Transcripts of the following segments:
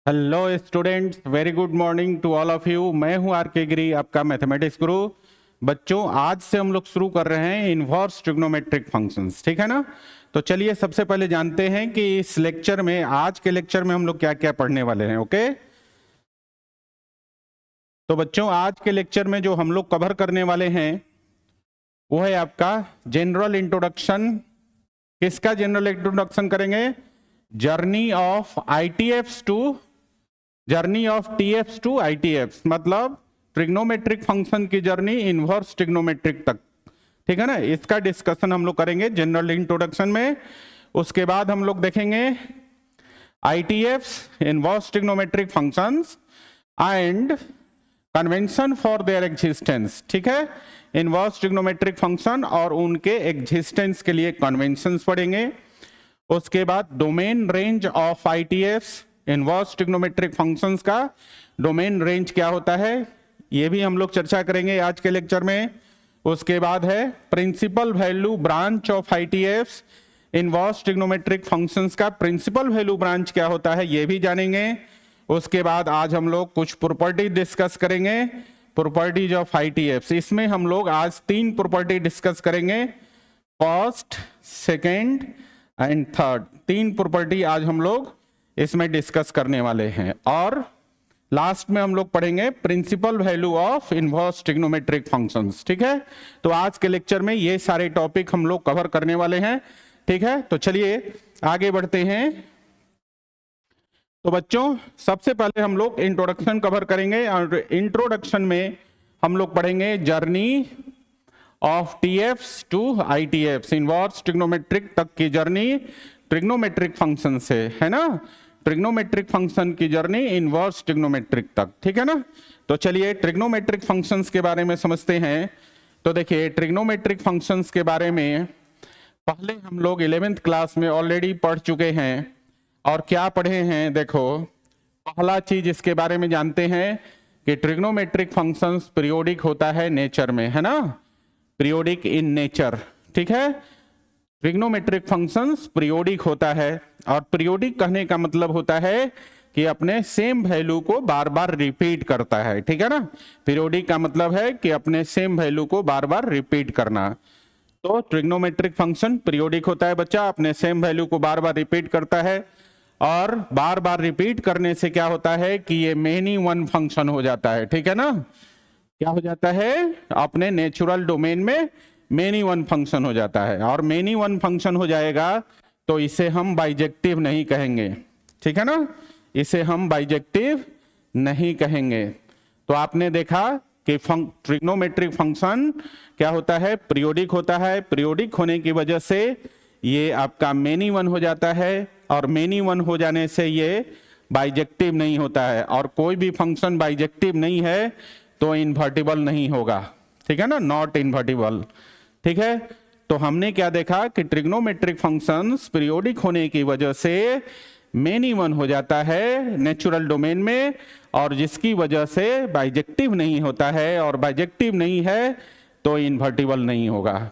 Hello students, very good morning to all of you. मैं हूं are के गिरी, आपका मैथमेटिक्स गुरु। बच्चों, आज से हम लोग शुरू कर रहे हैं इन्वर्स ट्रिग्नोमेट्रिक फंक्शंस, ठीक है ना। तो चलिए सबसे पहले जानते हैं कि इस लेक्चर में, आज के लेक्चर में हम लोग क्या क्या पढ़ने वाले हैं। ओके, तो बच्चों आज के लेक्चर में जो हम लोग कवर करने वाले हैं वो है आपका जनरल इंट्रोडक्शन। किसका जनरल इंट्रोडक्शन करेंगे? Journey of ITFs to journey of TFs to ITFs, मतलब ट्रिग्नोमेट्रिक फंक्शन की जर्नी इन्वर्स ट्रिग्नोमेट्रिक तक, ठीक है ना। इसका डिस्कशन हम लोग करेंगे जनरल इंट्रोडक्शन में। उसके बाद हम लोग देखेंगे ITFs, inverse trigonometric functions and convention for their existence, ठीक है। इन्वर्स ट्रिग्नोमेट्रिक फंक्शन और उनके एग्जिस्टेंस के लिए कन्वेंशंस पढ़ेंगे। उसके बाद domain range of ITFs, inverse trigonometric functions का डोमेन रेंज क्या होता है, ये भी हम लोग चर्चा करेंगे आज के लेक्चर में। उसके बाद है principal value branch of ITFs, inverse trigonometric functions का प्रिंसिपल वैल्यू ब्रांच क्या होता है ये भी जानेंगे। उसके बाद आज हम लोग कुछ प्रॉपर्टी डिस्कस करेंगे, प्रॉपर्टीज ऑफ आईटीएफ्स। इसमें हम लोग आज 3 प्रॉपर्टी डिस्कस करेंगे, first, second and third. 3 property आज हम लोग इसमें डिस्कस करने वाले हैं। और लास्ट में हम लोग पढ़ेंगे principal value of inverse trigonometric functions, ठीक है। तो आज के लेक्चर में ये सारे टॉपिक हम लोग कवर करने वाले हैं, ठीक है। तो चलिए आगे बढ़ते हैं। तो बच्चों सबसे पहले हम लोग इंट्रोडक्शन कवर करेंगे और इंट्रोडक्शन में हम लोग पढ़ेंगे journey of TFs to ITFs, inverse trigonometric तक की जर्नी ट्रिग्नोमेट्रिक फंक्शन से, है ना। ट्रिग्नोमेट्रिक फंक्शन की जर्नी इन्वर्स ट्रिग्नोमेट्रिक तक, ठीक है ना। तो चलिए ट्रिग्नोमेट्रिक फंक्शंस के बारे में समझते हैं। तो देखिए ट्रिग्नोमेट्रिक फंक्शंस के बारे में पहले हम लोग 11th क्लास में ऑलरेडी पढ़ चुके हैं। और क्या पढ़े हैं? देखो, पहला चीज इसके बारे में जानते हैं कि ट्रिग्नोमेट्रिक फंक्शंस पीरियोडिक होता है नेचर में, है ना, पीरियोडिक इन नेचर, ठीक है। ट्रिग्नोमेट्रिक फंक्शंस पीरियोडिक होता है, और पीरियोडिक कहने का मतलब होता है कि अपने सेम वैल्यू को बार बार रिपीट करता है, ठीक है ना। पीरियोडिक का मतलब है कि अपने सेम वैल्यू को बार बार रिपीट करना। तो ट्रिग्नोमेट्रिक फंक्शन पीरियोडिक होता है बच्चा, अपने सेम वैल्यू को बार बार रिपीट करता है। और बार बार रिपीट करने से क्या होता है कि ये मेनी वन फंक्शन हो जाता है, ठीक है ना। क्या हो जाता है? अपने नेचुरल डोमेन में मेनी वन फंक्शन हो जाता है। और मेनी वन फंक्शन हो जाएगा तो इसे हम बाइजेक्टिव नहीं कहेंगे, ठीक है ना। इसे हम बाइजेक्टिव नहीं कहेंगे। तो आपने देखा कि ट्रिग्नोमेट्रिक फंक्शन क्या होता है? पीरियोडिक होता है। पीरियोडिक होने की वजह से ये आपका मेनी वन हो जाता है, और मेनी वन हो जाने से ये बाइजेक्टिव नहीं होता है। और कोई भी फंक्शन बाइजेक्टिव नहीं है तो इन्वर्टिबल नहीं होगा, ठीक है ना, नॉट इन्वर्टिबल, ठीक है। तो हमने क्या देखा कि ट्रिग्नोमेट्रिक फंक्शंस पीरियोडिक होने की वजह से मेनी वन हो जाता है नेचुरल डोमेन में, और जिसकी वजह से बाइजेक्टिव नहीं होता है, और बाइजेक्टिव नहीं है तो इन्वर्टिबल नहीं होगा,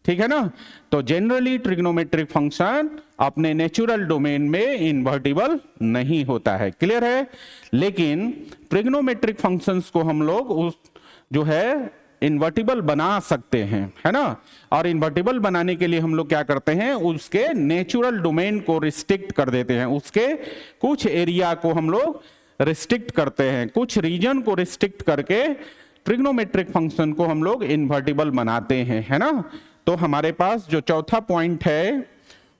ठीक है ना। तो जनरली ट्रिग्नोमेट्रिक फंक्शन अपने नेचुरल डोमेन में इन्वर्टिबल नहीं होता है, क्लियर है। लेकिन ट्रिग्नोमेट्रिक फंक्शंस को हम लोग उस जो है इन्वर्टिबल बना सकते हैं, है ना। और इन्वर्टिबल बनाने के लिए हम लोग क्या करते हैं? उसके नेचुरल डोमेन को रिस्ट्रिक्ट कर देते हैं, उसके कुछ एरिया को हम लोग रिस्ट्रिक्ट करते हैं, कुछ रीजन को रिस्ट्रिक्ट करके ट्रिग्नोमेट्रिक फंक्शन को हम लोग इन्वर्टिबल बनाते हैं, है ना। तो हमारे पास जो चौथा पॉइंट है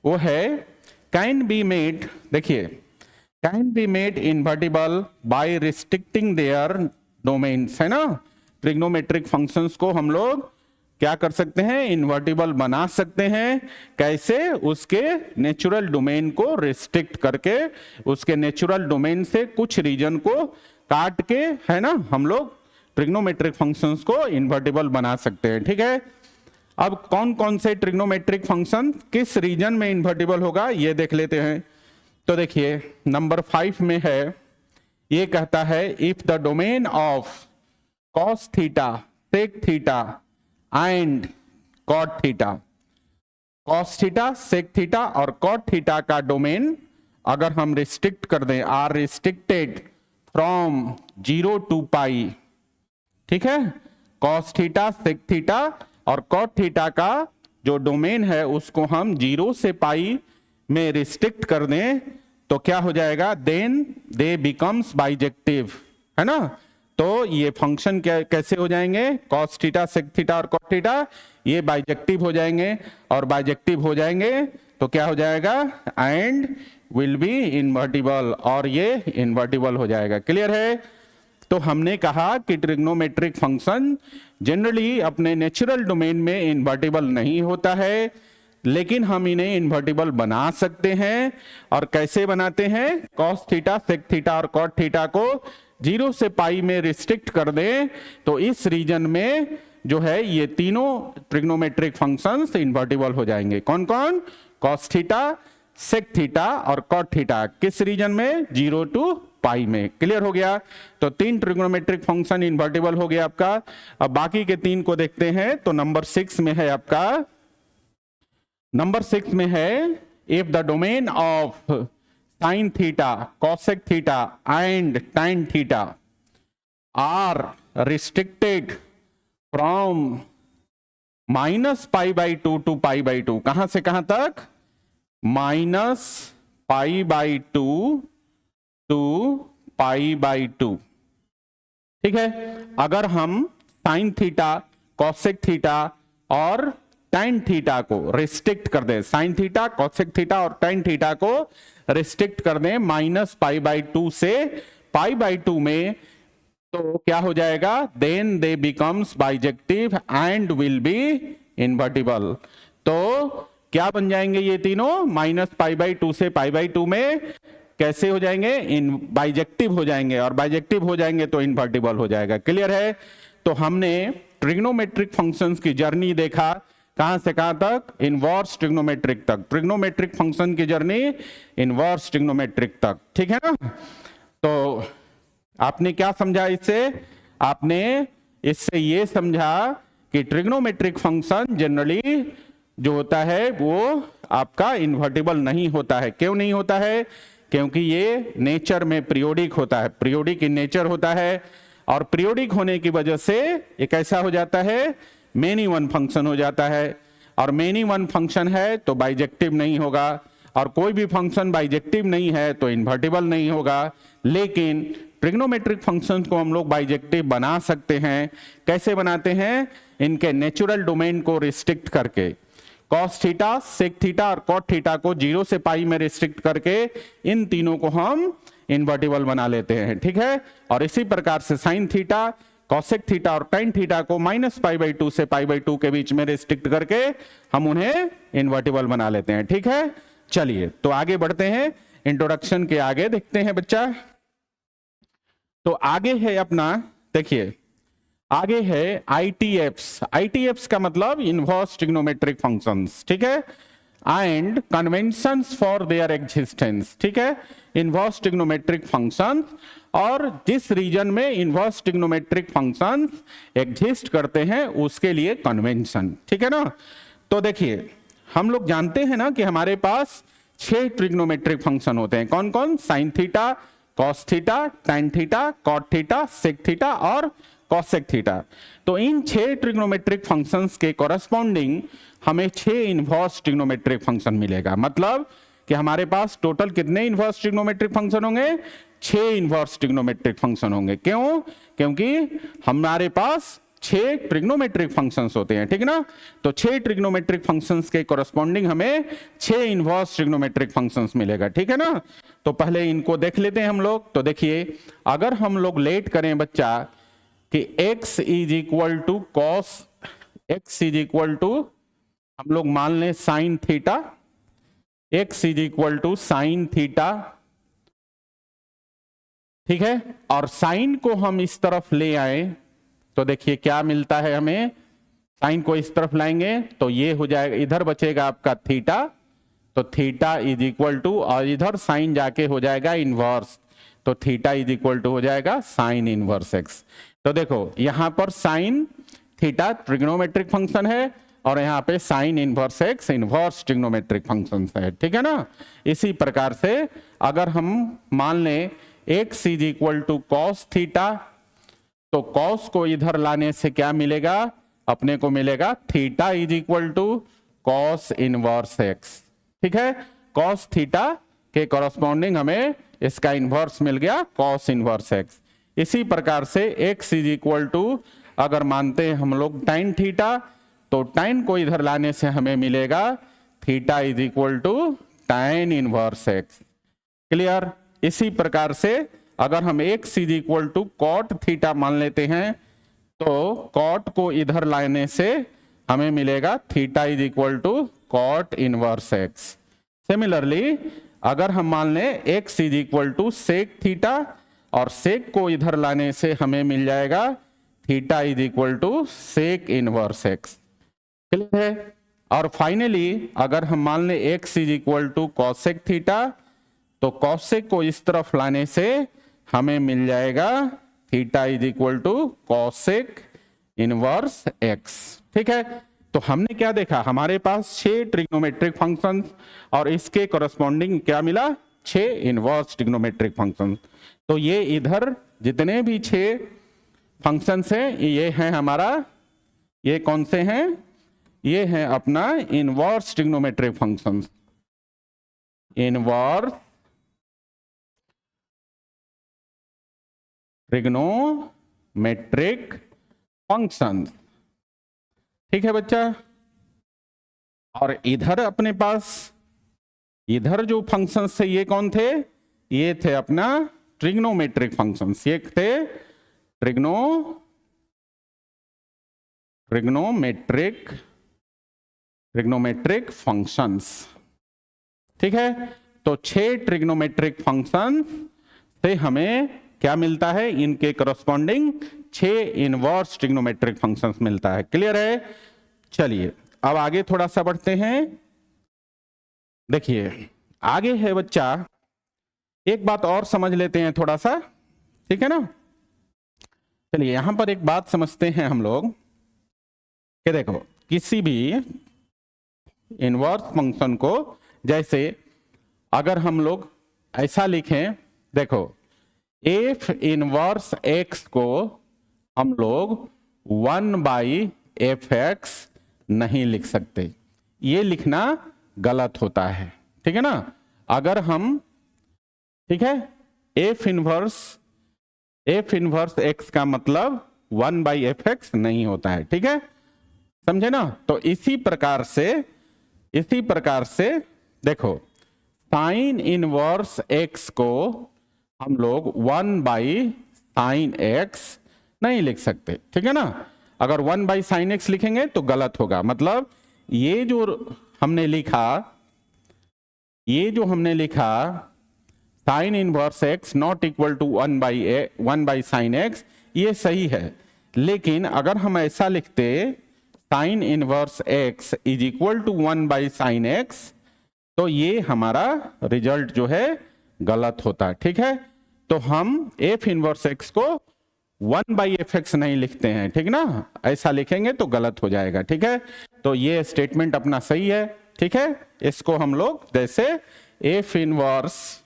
वो है कैन बी मेड, देखिए, can be made invertible by restricting their domains, है ना। ट्रिग्नोमेट्रिक फंक्शंस को हम लोग क्या कर सकते हैं? इन्वर्टिबल बना सकते हैं। कैसे? उसके नेचुरल डोमेन को रिस्ट्रिक्ट करके, उसके नेचुरल डोमेन से कुछ रीजन को काट के, है ना, हम लोग ट्रिग्नोमेट्रिक फंक्शंस को इन्वर्टिबल बना सकते हैं, ठीक है। अब कौन कौन से ट्रिग्नोमेट्रिक फंक्शन किस रीजन में इन्वर्टिबल होगा ये देख लेते हैं। तो देखिए नंबर 5 में है, ये कहता है if the domain of cos theta, sec theta and cot theta, cos theta, sec theta और cot थीटा का डोमेन अगर हम रिस्ट्रिक्ट कर दें, आर रिस्ट्रिक्टेड फ्रॉम 0 to पाई, ठीक है, कॉस थीटा सेक थीटा और कॉट थीटा का जो डोमेन है उसको हम 0 से पाई में रिस्ट्रिक्ट कर दें तो क्या हो जाएगा, देन दे बिकम्स बाइजेक्टिव, है ना। तो ये फंक्शन कैसे हो जाएंगे, कॉस थीटा सेक थीटा और कॉट थीटा ये बाइजेक्टिव हो जाएंगे, और बाइजेक्टिव हो जाएंगे तो क्या हो जाएगा, एंड विल बी इन्वर्टिबल, और ये इन्वर्टिबल हो जाएगा। क्लियर है। तो हमने कहा कि ट्रिग्नोमेट्रिक फंक्शन जनरली अपने नेचुरल डोमेन में इन्वर्टिबल नहीं होता है, लेकिन हम इन्हें इन्वर्टिबल बना सकते हैं। और कैसे बनाते हैं, कॉस थीटा सेक थीटा और कॉट थीटा को 0 से पाई में रिस्ट्रिक्ट कर दें तो इस रीजन में जो है ये तीनों ट्रिग्नोमेट्रिक फंक्शंस इन्वर्टिबल हो जाएंगे। कौन कौन, कॉस थीटा सेक थीटा और कॉट थीटा, किस रीजन में, 0 to पाई में। क्लियर हो गया। तो 3 ट्रिग्नोमेट्रिक फंक्शन इन्वर्टिबल हो गया आपका। अब बाकी के 3 को देखते हैं। तो नंबर 6 में है आपका, नंबर 6 में है, if the domain of sine theta cosec theta and tan theta are restricted from -π/2 to π/2, कहां से कहां तक, -π/2 to π/2, ठीक है। अगर हम साइन थीटा कॉसेक थीटा और टैन थीटा को रिस्ट्रिक्ट कर दें, साइन थीटा कॉसेक थीटा और टैन थीटा को रिस्ट्रिक्ट कर दें -π/2 से π/2 में, तो क्या हो जाएगा, then they becomes bijective and will be invertible. तो क्या बन जाएंगे ये तीनों, -π/2 से π/2 में कैसे हो जाएंगे, इन बाइजेक्टिव हो जाएंगे, और बाइजेक्टिव हो जाएंगे तो इन्वर्टिबल हो जाएगा। क्लियर है। तो हमने ट्रिग्नोमेट्रिक फंक्शंस की जर्नी देखा, कहां से कहां तक, इनवर्स ट्रिग्नोमेट्रिक तक, ट्रिग्नोमेट्रिक फंक्शन की जर्नी इनवर्स ट्रिग्नोमेट्रिक तक, ठीक है ना। तो आपने क्या समझा इससे, आपने इससे ये समझा कि ट्रिग्नोमेट्रिक फंक्शन जनरली जो होता है वो आपका इन्वर्टिबल नहीं होता है। क्यों नहीं होता है, क्योंकि ये नेचर में पीरियोडिक होता है, पीरियोडिक इन नेचर होता है, और पीरियोडिक होने की वजह से ये कैसा हो जाता है, मेनी वन फंक्शन हो जाता है, और मेनी वन फंक्शन है तो बाइजेक्टिव नहीं होगा, और कोई भी फंक्शन बाइजेक्टिव नहीं है तो इन्वर्टिबल नहीं होगा। लेकिन ट्रिग्नोमेट्रिक फंक्शंस को हम लोग बाइजेक्टिव बना सकते हैं। कैसे बनाते हैं, इनके नेचुरल डोमेन को रिस्ट्रिक्ट करके, कॉस थीटा सेक थीटा और कॉट थीटा को 0 से पाई में रिस्ट्रिक्ट करके इन तीनों को हम इन्वर्टिबल बना लेते हैं, ठीक है। और इसी प्रकार से साइन थीटा कॉसेक थीटा और टैन थीटा को -π/2 से π/2 के बीच में रिस्ट्रिक्ट करके हम उन्हें इन्वर्टिबल बना लेते हैं, ठीक है। चलिए तो आगे बढ़ते हैं, इंट्रोडक्शन के आगे देखते हैं बच्चा। तो आगे है अपना, देखिए आगे है ITFs। ITFs का मतलब इनवर्स ट्रिग्नोमेट्रिक फंक्शंस, ठीक है, and conventions for their existence, ठीक है, इनवर्स ट्रिग्नोमेट्रिक फंक्शंस, और जिस रीजन में इनवर्स ट्रिग्नोमेट्रिक फंक्शंस एग्जिस्ट करते हैं उसके लिए कन्वेंशन, ठीक है ना। तो देखिए हम लोग जानते हैं ना कि हमारे पास 6 ट्रिग्नोमेट्रिक फंक्शन होते हैं। कौन कौन, sine theta cos theta tan theta cot theta sec theta और कॉसेक थीटा। तो इन 6 ट्रिग्नोमेट्रिक फंक्शंस के कॉरस्पॉन्डिंग हमें 6 इनवर्स ट्रिग्नोमेट्रिक फंक्शन मिलेगा। मतलब कि हमारे पास टोटल कितने इनवर्स ट्रिग्नोमेट्रिक फंक्शन होंगे, 6 इनवर्स ट्रिग्नोमेट्रिक फंक्शन होंगे। क्यों, क्योंकि हमारे पास 6 ट्रिग्नोमेट्रिक फंक्शंस होते हैं, ठीक है ना। तो 6 ट्रिग्नोमेट्रिक फंक्शंस के कॉरस्पॉन्डिंग हमें 6 इनवर्स ट्रिग्नोमेट्रिक फंक्शंस मिलेगा, ठीक है ना। तो पहले इनको देख लेते हैं हम लोग। तो देखिए अगर हम लोग लेट करें बच्चा कि x is equal to cos, x is equal to हम लोग मान लें sine theta, x is equal to sine theta, ठीक है, और साइन को हम इस तरफ ले आए तो देखिए क्या मिलता है हमें, साइन को इस तरफ लाएंगे तो ये हो जाएगा, इधर बचेगा आपका थीटा, तो थीटा इज इक्वल टू, और इधर साइन जाके हो जाएगा इनवर्स, तो थीटा इज इक्वल टू हो जाएगा साइन इनवर्स x। तो देखो यहां पर साइन थीटा ट्रिग्नोमेट्रिक फंक्शन है और यहाँ पे sign inverse x inverse trigonometric function है, ठीक है ना। इसी प्रकार से अगर हम मान लें x is equal to cos theta, तो कॉस को इधर लाने से क्या मिलेगा, अपने को मिलेगा theta is equal to cos inverse x, ठीक है। कॉस थीटा के कॉरस्पॉन्डिंग हमें इसका इनवर्स मिल गया कॉस इनवर्स एक्स। इसी प्रकार से एक्स इज इक्वल टू अगर मानते हैं हम लोग टाइन थीटा, तो टाइन को इधर लाने से हमें मिलेगा theta is equal to tan inverse x. Clear. इसी प्रकार से अगर हम x is equal to cot theta मान लेते हैं, तो कॉट को इधर लाने से हमें मिलेगा theta is equal to cot inverse x. Similarly अगर हम मान लें x is equal to sec theta, और सेक को इधर लाने से हमें मिल जाएगा theta is equal to sec inverse x. Clear है। और फाइनली अगर हम मान लें x is equal to cosec theta, तो कॉसेक को इस तरफ लाने से हमें मिल जाएगा theta is equal to cosec inverse x, ठीक है। तो हमने क्या देखा, हमारे पास 6 ट्रिग्नोमेट्रिक फंक्शन और इसके कॉरस्पॉन्डिंग क्या मिला, 6 इनवर्स ट्रिग्नोमेट्रिक फंक्शन। तो ये इधर जितने भी 6 फंक्शंस हैं ये हैं हमारा, ये कौन से हैं, ये हैं अपना inverse trigonometric functions, inverse trigonometric functions, ठीक है बच्चा। और इधर अपने पास इधर जो फंक्शंस थे ये कौन थे, ये थे अपना ट्रिग्नोमेट्रिक फंक्शंस, ये थे ट्रिग्नोमेट्रिक फंक्शंस, ठीक है। तो 6 ट्रिग्नोमेट्रिक फंक्शंस से हमें क्या मिलता है, इनके करस्पॉन्डिंग 6 इनवर्स ट्रिग्नोमेट्रिक फंक्शंस मिलता है। क्लियर है। चलिए अब आगे थोड़ा सा बढ़ते हैं। देखिए आगे है बच्चा, एक बात और समझ लेते हैं थोड़ा सा, ठीक है ना। चलिए यहां पर एक बात समझते हैं हम लोग कि देखो किसी भी इनवर्स फंक्शन को, जैसे अगर हम लोग ऐसा लिखें, देखो एफ इनवर्स एक्स को हम लोग 1/f(x) नहीं लिख सकते, ये लिखना गलत होता है, ठीक है ना। अगर हम, ठीक है, एफ इनवर्स एक्स का मतलब 1/f(x) नहीं होता है, ठीक है, समझे ना। तो इसी प्रकार से देखो साइन इनवर्स एक्स को हम लोग 1/sin(x) नहीं लिख सकते, ठीक है ना। अगर 1/sin(x) लिखेंगे तो गलत होगा, मतलब ये जो हमने लिखा sine inverse x not equal to 1/sin(x), ये सही है। लेकिन अगर हम ऐसा लिखते sine inverse x is equal to 1/sin(x), तो ये हमारा रिजल्ट जो है गलत होता है, ठीक है। तो हम एफ इनवर्स एक्स को 1/f(x) नहीं लिखते हैं, ठीक ना, ऐसा लिखेंगे तो गलत हो जाएगा, ठीक है। तो ये स्टेटमेंट अपना सही है, ठीक है। इसको हम लोग जैसे एफ इनवर्स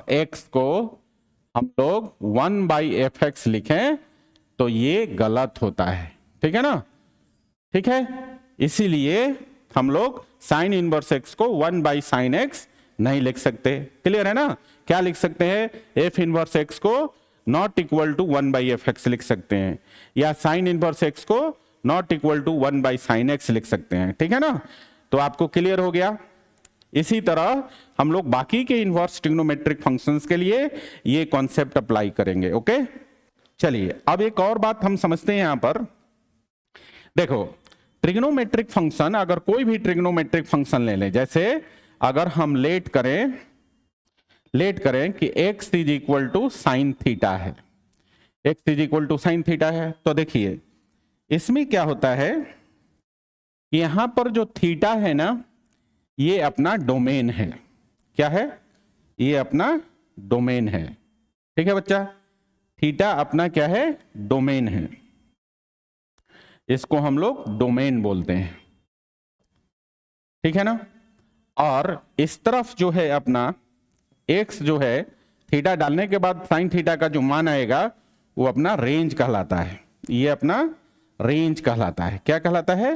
एक्स को हम लोग 1/f(x) लिखें तो ये गलत होता है, ठीक है ना, ठीक है। इसीलिए हम लोग साइन इनवर्स एक्स को 1/sin(x) नहीं लिख सकते। क्लियर है ना। क्या लिख सकते हैं, एफ इनवर्स एक्स को नॉट इक्वल टू 1/f(x) लिख सकते हैं, या साइन इनवर्स एक्स को नॉट इक्वल टू 1/sin(x) लिख सकते हैं, ठीक है ना। तो आपको क्लियर हो गया। इसी तरह हम लोग बाकी के इनवर्स ट्रिग्नोमेट्रिक फंक्शंस के लिए ये कॉन्सेप्ट अप्लाई करेंगे। ओके, चलिए अब एक और बात हम समझते हैं। यहां पर देखो ट्रिग्नोमेट्रिक फंक्शन, अगर कोई भी ट्रिग्नोमेट्रिक फंक्शन ले लें, जैसे अगर हम लेट करें कि x is equal to sine theta है, x is equal to sine theta है, तो देखिए इसमें क्या होता है कि यहां पर जो थीटा है ना, ये अपना डोमेन है। क्या है, ये अपना डोमेन है, ठीक है बच्चा। थीटा अपना क्या है, डोमेन है, इसको हम लोग डोमेन बोलते हैं, ठीक है ना। और इस तरफ जो है अपना एक्स जो है, थीटा डालने के बाद साइन थीटा का जो मान आएगा वो अपना रेंज कहलाता है, ये अपना रेंज कहलाता है। क्या कहलाता है,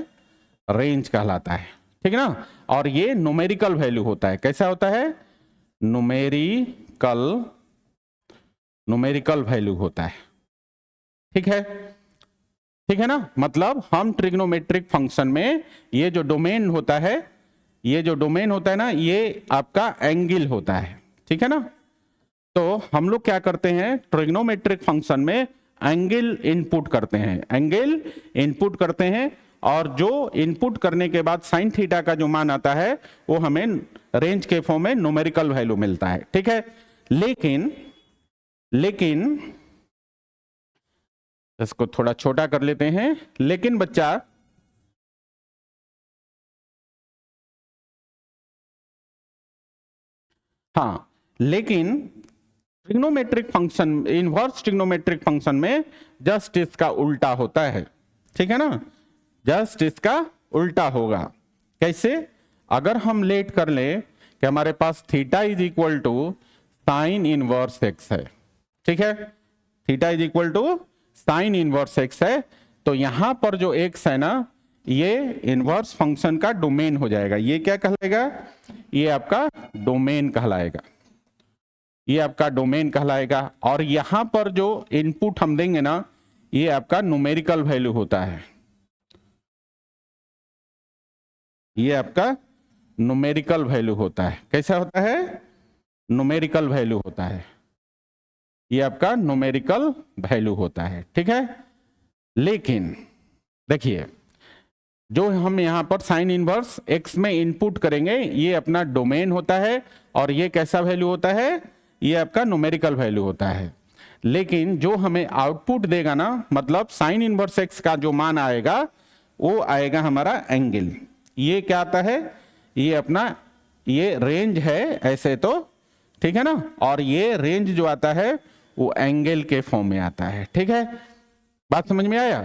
रेंज कहलाता है, ठीक है ना। और ये न्यूमेरिकल वैल्यू होता है, कैसा होता है, न्यूमेरिकल वैल्यू होता है, ठीक है, ठीक है ना। मतलब हम ट्रिग्नोमेट्रिक फंक्शन में ये जो डोमेन होता है, ये जो डोमेन होता है ना, ये आपका एंगल होता है, ठीक है ना। तो हम लोग क्या करते हैं, ट्रिग्नोमेट्रिक फंक्शन में एंगल इनपुट करते हैं, एंगल इनपुट करते हैं, और जो इनपुट करने के बाद साइन थीटा का जो मान आता है वो हमें रेंज के फॉर्म में न्यूमेरिकल वैल्यू मिलता है, ठीक है। लेकिन इसको थोड़ा छोटा कर लेते हैं, लेकिन बच्चा हाँ, लेकिन trigonometric function, inverse trigonometric function में जस्ट इसका उल्टा होता है, ठीक है ना, जस्ट इसका उल्टा होगा। कैसे, अगर हम लेट कर ले कि हमारे पास theta is equal to sine inverse x है, ठीक है, theta is equal to sine inverse x है, तो यहां पर जो एक्स है ना, ये इनवर्स फंक्शन का डोमेन हो जाएगा। ये क्या कहलाएगा, ये आपका डोमेन कहलाएगा, ये आपका डोमेन कहलाएगा। और यहां पर जो इनपुट हम देंगे ना, ये आपका न्यूमेरिकल वैल्यू होता है, ये आपका न्यूमेरिकल वैल्यू होता है। कैसा होता है, न्यूमेरिकल वैल्यू होता है, ये आपका न्यूमेरिकल वैल्यू होता है, ठीक है। लेकिन देखिए, जो हम यहां पर साइन इनवर्स एक्स में इनपुट करेंगे, ये अपना डोमेन होता है, और ये कैसा वैल्यू होता है, ये आपका न्यूमेरिकल वैल्यू होता है। लेकिन जो हमें आउटपुट देगा ना, मतलब साइन इनवर्स एक्स का जो मान आएगा वो आएगा हमारा एंगल। ये क्या आता है, ये अपना ये रेंज है ऐसे तो, ठीक है ना, और ये रेंज जो आता है वो एंगल के फॉर्म में आता है, ठीक है, बात समझ में आया।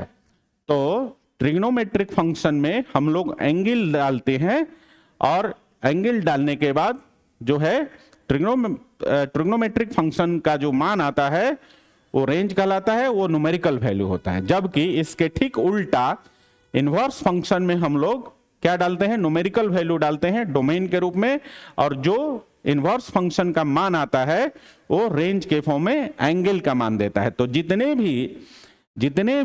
तो ट्रिग्नोमेट्रिक फंक्शन में हम लोग एंगल डालते हैं, और एंगल डालने के बाद जो है ट्रिग्नोमेट्रिक फंक्शन का जो मान आता है वो रेंज कहलाता है, वो न्यूमेरिकल वैल्यू होता है। जबकि इसके ठीक उल्टा इनवर्स फंक्शन में हम लोग क्या डालते हैं, न्यूमेरिकल वैल्यू डालते हैं डोमेन के रूप में, और जो इनवर्स फंक्शन का मान आता है वो रेंज के फॉर्म में एंगल का मान देता है। तो जितने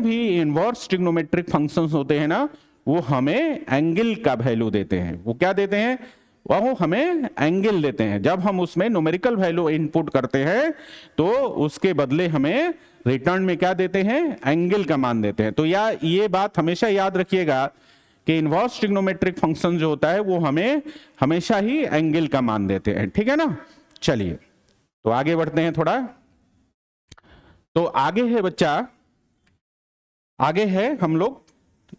भी इनवर्स ट्रिग्नोमेट्रिक फंक्शंस होते हैं ना, वो हमें एंगल का वैल्यू देते हैं। वो क्या देते हैं, वो हमें एंगल देते हैं। जब हम उसमें न्यूमेरिकल वैल्यू इनपुट करते हैं तो उसके बदले हमें रिटर्न में क्या देते हैं, एंगल का मान देते हैं। तो ये बात हमेशा याद रखिएगा कि इनवर्स ट्रिग्नोमेट्रिक फंक्शन जो होता है वो हमें हमेशा ही एंगल का मान देते हैं, ठीक है ना। चलिए तो आगे बढ़ते हैं थोड़ा। तो आगे है बच्चा, आगे है हम लोग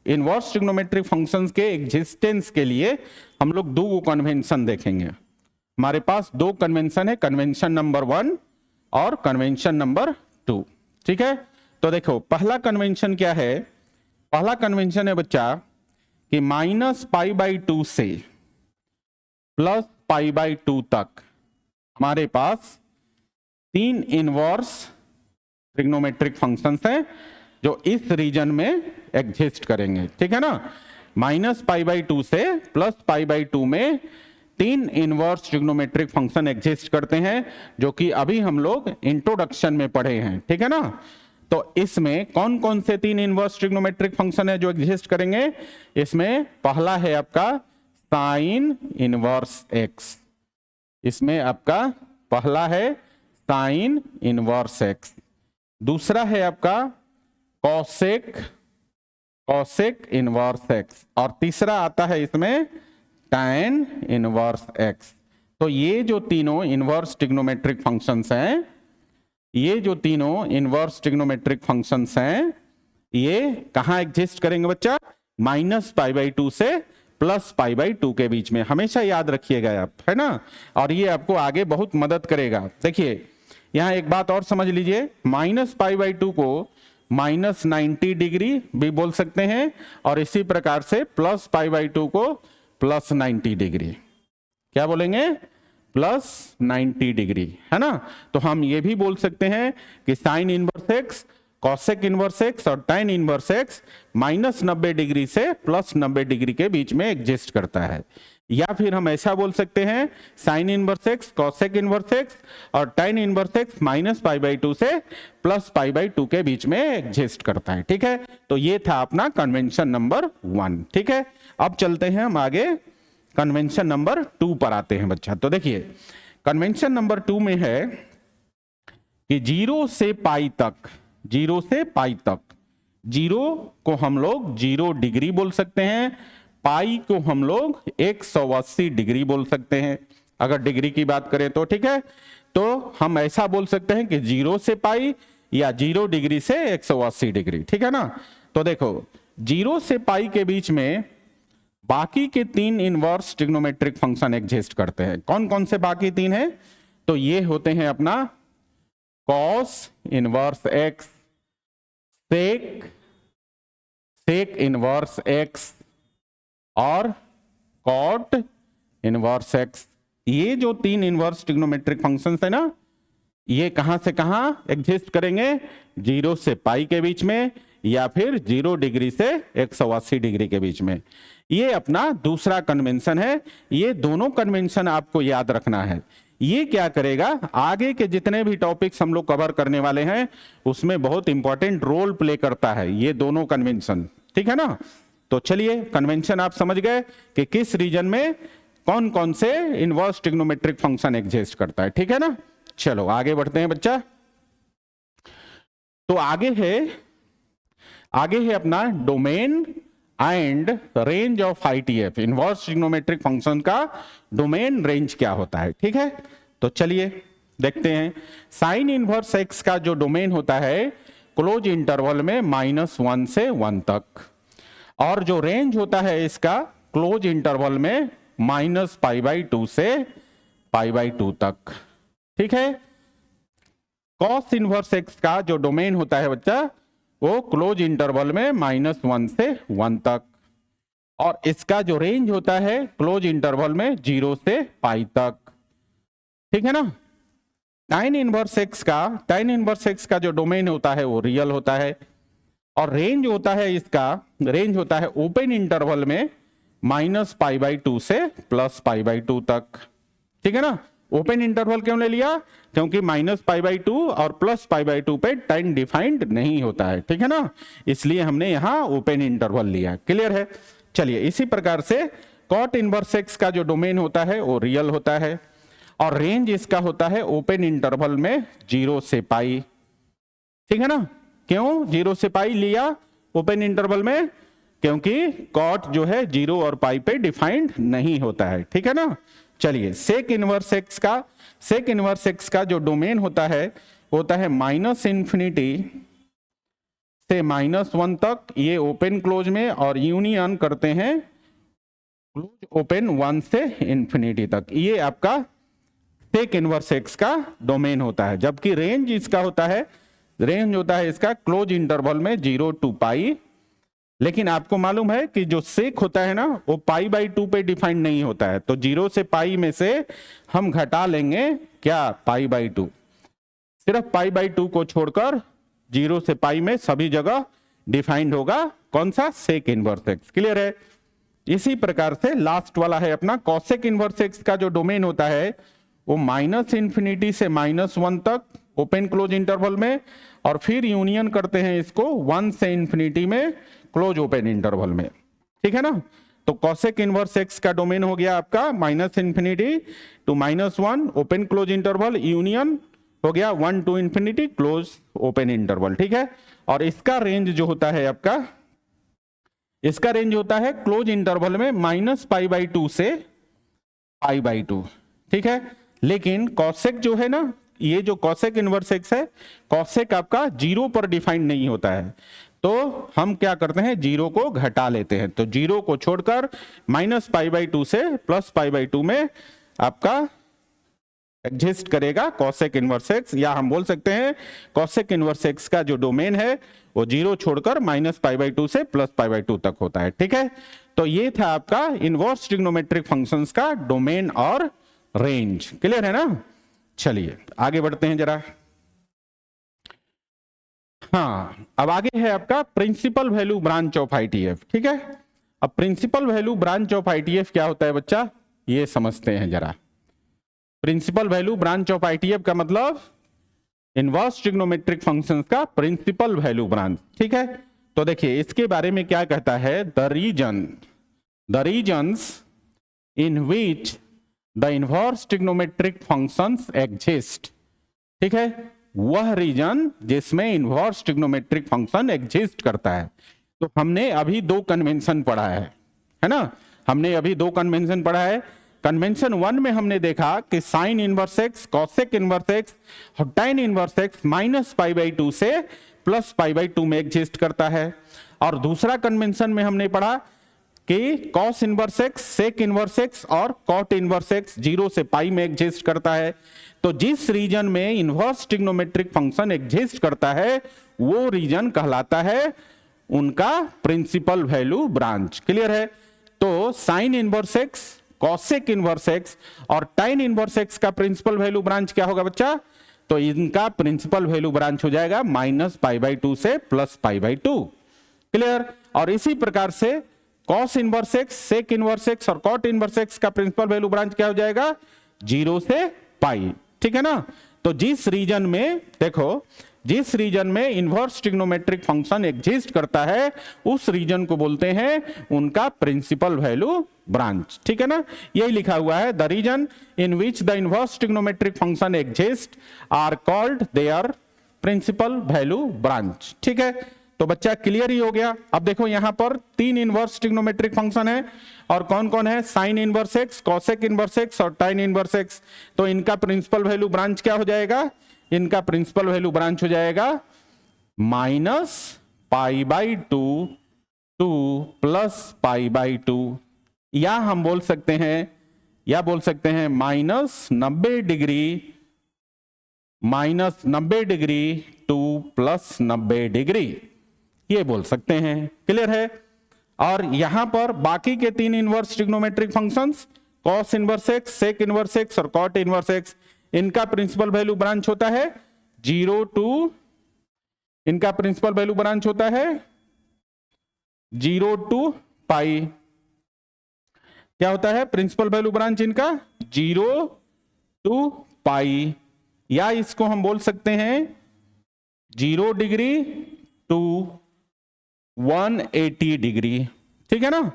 इनवर्स ट्रिग्नोमेट्रिक फंक्शंस के एग्जिस्टेंस के लिए हम लोग दो कन्वेंशन देखेंगे। हमारे पास दो कन्वेंशन है, कन्वेंशन नंबर 1 और कन्वेंशन नंबर 2, ठीक है। तो देखो पहला कन्वेंशन क्या है, पहला कन्वेंशन है बच्चा कि -π/2 से +π/2 तक हमारे पास 3 इनवर्स ट्रिग्नोमेट्रिक फंक्शंस हैं जो इस रीजन में एग्जिस्ट करेंगे, ठीक है ना। -π/2 से +π/2 में 3 इनवर्स ट्रिग्नोमेट्रिक फंक्शन एग्जिस्ट करते हैं, जो कि अभी हम लोग इंट्रोडक्शन में पढ़े हैं, ठीक है ना। तो इसमें कौन कौन से 3 इनवर्स ट्रिग्नोमेट्रिक फंक्शन है जो एग्जिस्ट करेंगे, इसमें पहला है आपका साइन इनवर्स एक्स, इसमें आपका पहला है साइन इनवर्स एक्स, दूसरा है आपका कॉसेक इनवर्स एक्स, और तीसरा आता है इसमें टैन इनवर्स एक्स। तो ये जो तीनों इनवर्स ट्रिग्नोमेट्रिक फंक्शंस हैं, ये जो तीनों इनवर्स ट्रिग्नोमेट्रिक फंक्शंस हैं, ये कहां एग्जिस्ट करेंगे बच्चा, -π/2 से +π/2 के बीच में। हमेशा याद रखिएगा आप, है ना, और ये आपको आगे बहुत मदद करेगा। देखिए यहां एक बात और समझ लीजिए, -π/2 को -90 डिग्री भी बोल सकते हैं और इसी प्रकार से +π/2 को +90 डिग्री, क्या बोलेंगे, +90 डिग्री, है ना। तो हम ये भी बोल सकते हैं कि sine inverse x, cosec inverse x और tan इनवर्स एक्स -90 डिग्री से +90 डिग्री के बीच में एग्जिस्ट करता है। या फिर हम ऐसा बोल सकते हैं sine inverse x, cosec inverse x और tan इनवर्स एक्स -π/2 से +π/2 के बीच में एग्जिस्ट करता है। ठीक है, तो ये था अपना कन्वेंशन नंबर 1। ठीक है, अब चलते हैं हम आगे कन्वेंशन नंबर 2 पर आते हैं बच्चा। तो देखिए कन्वेंशन नंबर 2 में है कि 0 से पाई तक, 0 से पाई तक, 0 को हम लोग 0 डिग्री बोल सकते हैं, पाई को हम लोग 180 डिग्री बोल सकते हैं अगर डिग्री की बात करें तो। ठीक है, तो हम ऐसा बोल सकते हैं कि 0 से पाई या 0 डिग्री से 180 डिग्री। ठीक है ना। तो देखो 0 से पाई के बीच में बाकी के 3 इनवर्स ट्रिग्नोमेट्रिक फंक्शन एग्जिस्ट करते हैं। कौन कौन से बाकी 3 हैं, तो ये होते हैं अपना cos inverse x, sec inverse x और कॉट इनवर्स एक्स। ये जो 3 इनवर्स ट्रिग्नोमेट्रिक फंक्शंस है ना, ये कहां से कहां एग्जिस्ट करेंगे, 0 से पाई के बीच में या फिर 0 डिग्री से 180 डिग्री के बीच में। ये अपना दूसरा कन्वेंशन है। ये दोनों कन्वेंशन आपको याद रखना है। ये क्या करेगा, आगे के जितने भी टॉपिक्स हम लोग कवर करने वाले हैं उसमें बहुत इंपॉर्टेंट रोल प्ले करता है ये दोनों कन्वेंशन। ठीक है ना। तो चलिए कन्वेंशन आप समझ गए कि किस रीजन में कौन कौन से इनवर्स ट्रिग्नोमेट्रिक फंक्शन एग्जिस्ट करता है। ठीक है ना। चलो आगे बढ़ते हैं बच्चा। तो आगे है अपना domain and range of ITF, inverse trigonometric function का डोमेन रेंज क्या होता है। ठीक है, तो चलिए देखते हैं। साइन इनवर्स एक्स का जो डोमेन होता है क्लोज इंटरवल में -1 से 1 तक, और जो रेंज होता है इसका क्लोज इंटरवल में -π/2 से π/2 तक। ठीक है, कॉस इनवर्स एक्स का जो डोमेन होता है बच्चा वो क्लोज इंटरवल में -1 से 1 तक, और इसका जो रेंज होता है क्लोज इंटरवल में 0 से पाई तक। ठीक है ना। tan इनवर्स एक्स का जो डोमेन होता है वो रियल होता है, और रेंज होता है इसका, रेंज होता है ओपन इंटरवल में -π/2 से +π/2 तक। ठीक है ना। ओपन इंटरवल क्यों ले लिया, क्योंकि -π/2 और +π/2 पे टाइम डिफाइंड नहीं होता है। ठीक है ना, इसलिए हमने यहां ओपन इंटरवल लिया। क्लियर है। चलिए इसी प्रकार से कॉट इनवर्स एक्स का जो डोमेन होता है वो रियल होता है, और रेंज इसका होता है ओपन इंटरवल में 0 से पाई। ठीक है ना। क्यों 0 से पाई लिया ओपन इंटरवल में, क्योंकि कॉट जो है 0 और पाई पे डिफाइंड नहीं होता है। ठीक है ना। चलिए सेक इनवर्स एक्स का जो डोमेन होता है -∞ से -1 तक, ये ओपन क्लोज में, और यूनियन करते हैं क्लोज ओपन 1 से ∞ तक। ये आपका सेक इनवर्स एक्स का डोमेन होता है, जबकि रेंज इसका होता है, रेंज होता है इसका क्लोज इंटरवल में 0 to पाई। लेकिन आपको मालूम है कि जो सेक होता है ना वो π/2 पे डिफाइंड नहीं होता है, तो 0 से पाई में से हम घटा लेंगे क्या, π/2। सिर्फ π/2 को छोड़कर 0 से पाई में सभी जगह डिफाइंड होगा कौन सा, सेक इनवर्स एक्स। क्लियर है। इसी प्रकार से लास्ट वाला है अपना कॉसेक इनवर्स एक्स का जो डोमेन होता है वो -∞ से -1 तक ओपन क्लोज इंटरवल में, और फिर यूनियन करते हैं इसको 1 से ∞ में क्लोज ओपन इंटरवल में। ठीक है ना। तो कॉसेक इनवर्स एक्स का डोमेन हो गया आपका -∞ to -1 open close interval, union हो गया 1 to ∞ क्लोज ओपन इंटरवल। ठीक है। और इसका रेंज जो होता है आपका, इसका रेंज होता है क्लोज इंटरवल में -π/2 से π/2। ठीक है। लेकिन कॉसेक जो है ना, ये जो कॉसेक इनवर्स एक्स है, कॉसेक आपका 0 पर डिफाइंड नहीं होता है, तो हम क्या करते हैं 0 को घटा लेते हैं। तो 0 को छोड़कर -π/2 से +π/2 में आपका एग्जिस्ट करेगा कॉसेक इनवर्स एक्स, या हम बोल सकते हैं कॉसेक इनवर्स एक्स का जो डोमेन है वो 0 छोड़कर -π/2 से +π/2 तक होता है। ठीक है, तो ये था आपका इनवर्स ट्रिग्नोमेट्रिक फंक्शंस का डोमेन और रेंज। क्लियर है ना? चलिए आगे बढ़ते हैं जरा। हाँ, अब आगे है आपका principal value branch of ITF. ठीक है, अब principal value branch of ITF क्या होता है बच्चा, ये समझते हैं जरा। Principal value branch of ITF का मतलब इनवर्स ट्रिग्नोमेट्रिक फंक्शंस का प्रिंसिपल वैल्यू ब्रांच। ठीक है, तो देखिए इसके बारे में क्या कहता है, the regions in which the inverse trigonometric functions exist. ठीक है, वह रीजन जिसमें इनवर्स ट्रिग्नोमेट्रिक फंक्शन एग्जिस्ट करता है। तो हमने अभी 2 कन्वेंशन पढ़ा है ना, हमने अभी 2 कन्वेंशन पढ़ा है। कन्वेंशन 1 में हमने देखा कि sine inverse x, cosec inverse x और tan इनवर्स एक्स -π/2 से +π/2 में एग्जिस्ट करता है। और दूसरा कन्वेंशन में हमने पढ़ा कि cos inverse x, sec inverse x और कॉट इनवर्स एक्स 0 से π में एग्जिस्ट करता है। तो जिस रीजन में इनवर्स ट्रिग्नोमेट्रिक फंक्शन एग्जिस्ट करता है वो रीजन कहलाता है उनका प्रिंसिपल वैल्यू ब्रांच। क्लियर है? तो sine inverse x, cosec inverse x और tan इनवर्स एक्स का प्रिंसिपल वैल्यू ब्रांच क्या होगा बच्चा, तो इनका प्रिंसिपल वैल्यू ब्रांच हो जाएगा -π/2 से +π/2। क्लियर? और इसी प्रकार से cos inverse x, sec inverse x और कॉट इनवर्स एक्स का प्रिंसिपल वैल्यू ब्रांच क्या हो जाएगा, 0 से π। ठीक है ना? तो जिस रीजन में देखो, जिस रीजन में इनवर्स ट्रिग्नोमेट्रिक फंक्शन एग्जिस्ट करता है उस रीजन को बोलते हैं उनका प्रिंसिपल वैल्यू ब्रांच। ठीक है ना? यही लिखा हुआ है, the region in which the inverse trigonometric function exist are called their principal value branch. ठीक है, तो बच्चा क्लियर ही हो गया। अब देखो यहां पर 3 इनवर्स ट्रिग्नोमेट्रिक फंक्शन है और कौन कौन है, sine inverse x, cosec inverse x और tan इनवर्स एक्स। तो इनका प्रिंसिपल वैल्यू ब्रांच क्या हो जाएगा, इनका प्रिंसिपल वैल्यू ब्रांच हो जाएगा -π/2 टू +π/2, या हम बोल सकते हैं -90 डिग्री टू +90 डिग्री, ये बोल सकते हैं। क्लियर है? और यहां पर बाकी के 3 inverse trigonometric functions, cos inverse x, sec inverse x और कॉट इनवर्स एक्स, इनका प्रिंसिपल वैल्यू ब्रांच होता है 0 टू, इनका प्रिंसिपल वैल्यू ब्रांच होता है 0 टू π। क्या होता है प्रिंसिपल वैल्यू ब्रांच इनका, 0 टू π, या इसको हम बोल सकते हैं 0 डिग्री टू 180 डिग्री। ठीक है ना?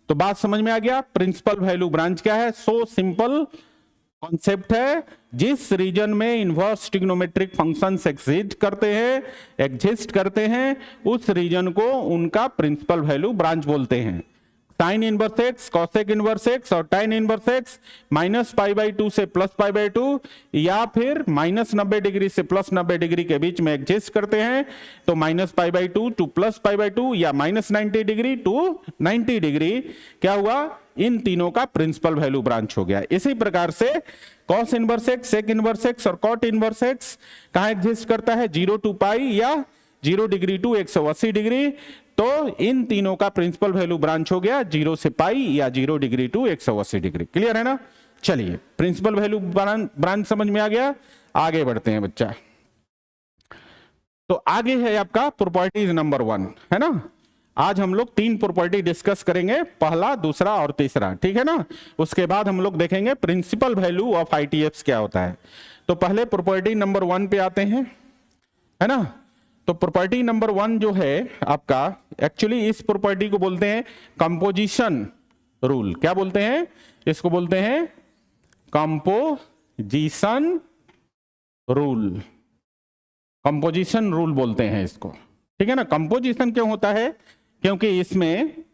तो बात समझ में आ गया, प्रिंसिपल वैल्यू ब्रांच क्या है, सो सिंपल कॉन्सेप्ट है, जिस रीजन में इनवर्स ट्रिग्नोमेट्रिक फंक्शंस एग्जिस्ट करते हैं उस रीजन को उनका प्रिंसिपल वैल्यू ब्रांच बोलते हैं। Sine inverse x, cosec inverse x और tan इनवर्स एक्स -π/2 से +π/2 या फिर -90 डिग्री से +90 डिग्री के बीच में एग्जिस्ट करते हैं, तो -π/2 टू +π/2 या -90 डिग्री टू 90 डिग्री क्या हुआ, इन तीनों का प्रिंसिपल वैल्यू ब्रांच हो गया। इसी प्रकार से cos inverse x, sec inverse x और कॉट इनवर्स एक्स कहां एग्जिस्ट करता है, 0 टू π या 0 डिग्री टू 180 डिग्री, तो इन तीनों का प्रिंसिपल वैल्यू ब्रांच हो गया 0 से π या 0 डिग्री टू 180 डिग्री। क्लियर है ना? चलिए प्रिंसिपल वैल्यू ब्रांच समझ में आ गया, आगे बढ़ते हैं बच्चा। तो आगे है आपका प्रॉपर्टीज नंबर 1, है ना? आज हम लोग 3 प्रॉपर्टी डिस्कस करेंगे, पहला, दूसरा और तीसरा। ठीक है ना? उसके बाद हम लोग देखेंगे प्रिंसिपल वैल्यू ऑफ आईटीएफ क्या होता है। तो पहले प्रॉपर्टी नंबर 1 पे आते हैं, है ना? तो प्रॉपर्टी नंबर 1 जो है आपका, एक्चुअली इस प्रॉपर्टी को बोलते हैं कंपोजिशन रूल। क्या बोलते हैं इसको, बोलते हैं कंपोजिशन रूल, कंपोजिशन रूल बोलते हैं इसको। ठीक है ना? कंपोजिशन क्यों होता है, क्योंकि इसमें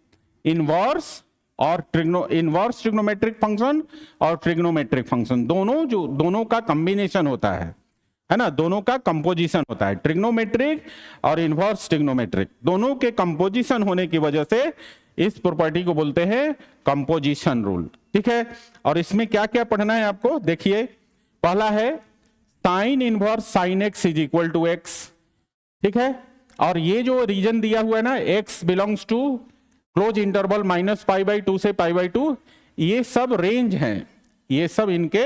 इनवर्स ट्रिग्नोमेट्रिक फंक्शन और ट्रिग्नोमेट्रिक फंक्शन दोनों का कॉम्बिनेशन होता है ना, दोनों का कंपोजिशन होता है। ट्रिग्नोमेट्रिक और इनवर्स ट्रिग्नोमेट्रिक दोनों के कंपोजिशन होने की वजह से इस प्रॉपर्टी को बोलते हैं कंपोजिशन रूल। ठीक है? और इसमें क्या क्या पढ़ना है आपको, देखिए पहला है sine inverse sine x is equal to x, ठीक है। और ये जो रीजन दिया हुआ है ना, x belongs to close interval -π/2 से π/2, ये सब रेंज हैं, ये सब इनके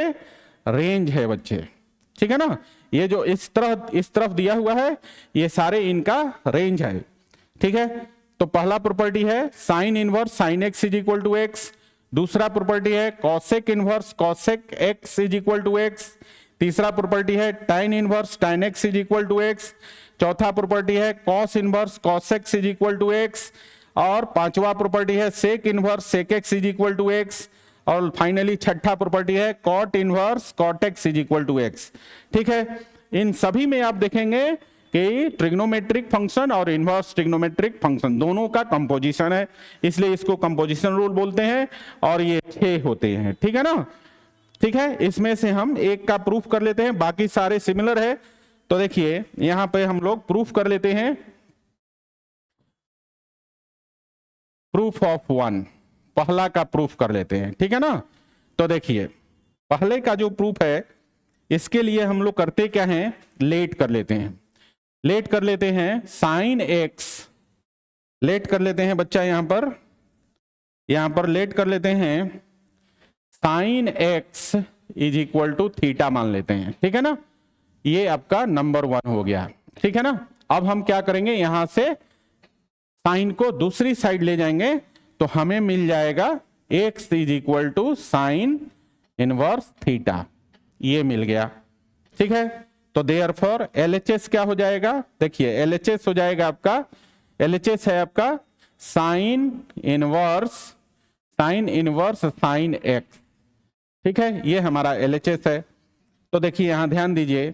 रेंज है बच्चे, ठीक है ना। ये जो इस तरफ दिया हुआ है, ये सारे इनका रेंज है, ठीक है। तो पहला प्रॉपर्टी है sine inverse sine x is equal to x, दूसरा प्रॉपर्टी है cosec inverse cosec x is equal to x, तीसरा प्रॉपर्टी है tan inverse tan x is equal to x, चौथा प्रॉपर्टी है cos inverse cos x is equal to x, और पांचवा property है sec inverse sec x is equal to x, और finally छठा property है cot inverse cot x is equal to x, ठीक है। इन सभी में आप देखेंगे कि ट्रिग्नोमेट्रिक फंक्शन और इनवर्स ट्रिग्नोमेट्रिक फंक्शन दोनों का कंपोजिशन है, इसलिए इसको कंपोजिशन रूल बोलते हैं, और ये 6 होते हैं, ठीक है ना। ठीक है, इसमें से हम एक का प्रूफ कर लेते हैं, बाकी सारे सिमिलर है। तो देखिए यहां पे हम लोग प्रूफ कर लेते हैं, प्रूफ ऑफ 1, पहला का प्रूफ कर लेते हैं, ठीक है ना। तो देखिए पहले का जो प्रूफ है, इसके लिए हम लोग करते क्या हैं, लेट कर लेते हैं, लेट कर लेते हैं साइन एक्स, लेट कर लेते हैं बच्चा यहां पर लेट कर लेते हैं sine x is equal to theta मान लेते हैं, ठीक है ना। ये आपका नंबर 1 हो गया, ठीक है ना। अब हम क्या करेंगे, यहां से साइन को दूसरी साइड ले जाएंगे, तो हमें मिल जाएगा x is equal to sine inverse theta, ये मिल गया, ठीक है। तो देयरफॉर एलएचएस क्या हो जाएगा, देखिए एलएचएस हो जाएगा आपका, एलएचएस है आपका साइन इनवर्स साइन एक्स, ठीक है, ये हमारा एलएचएस है। तो देखिए यहां ध्यान दीजिए,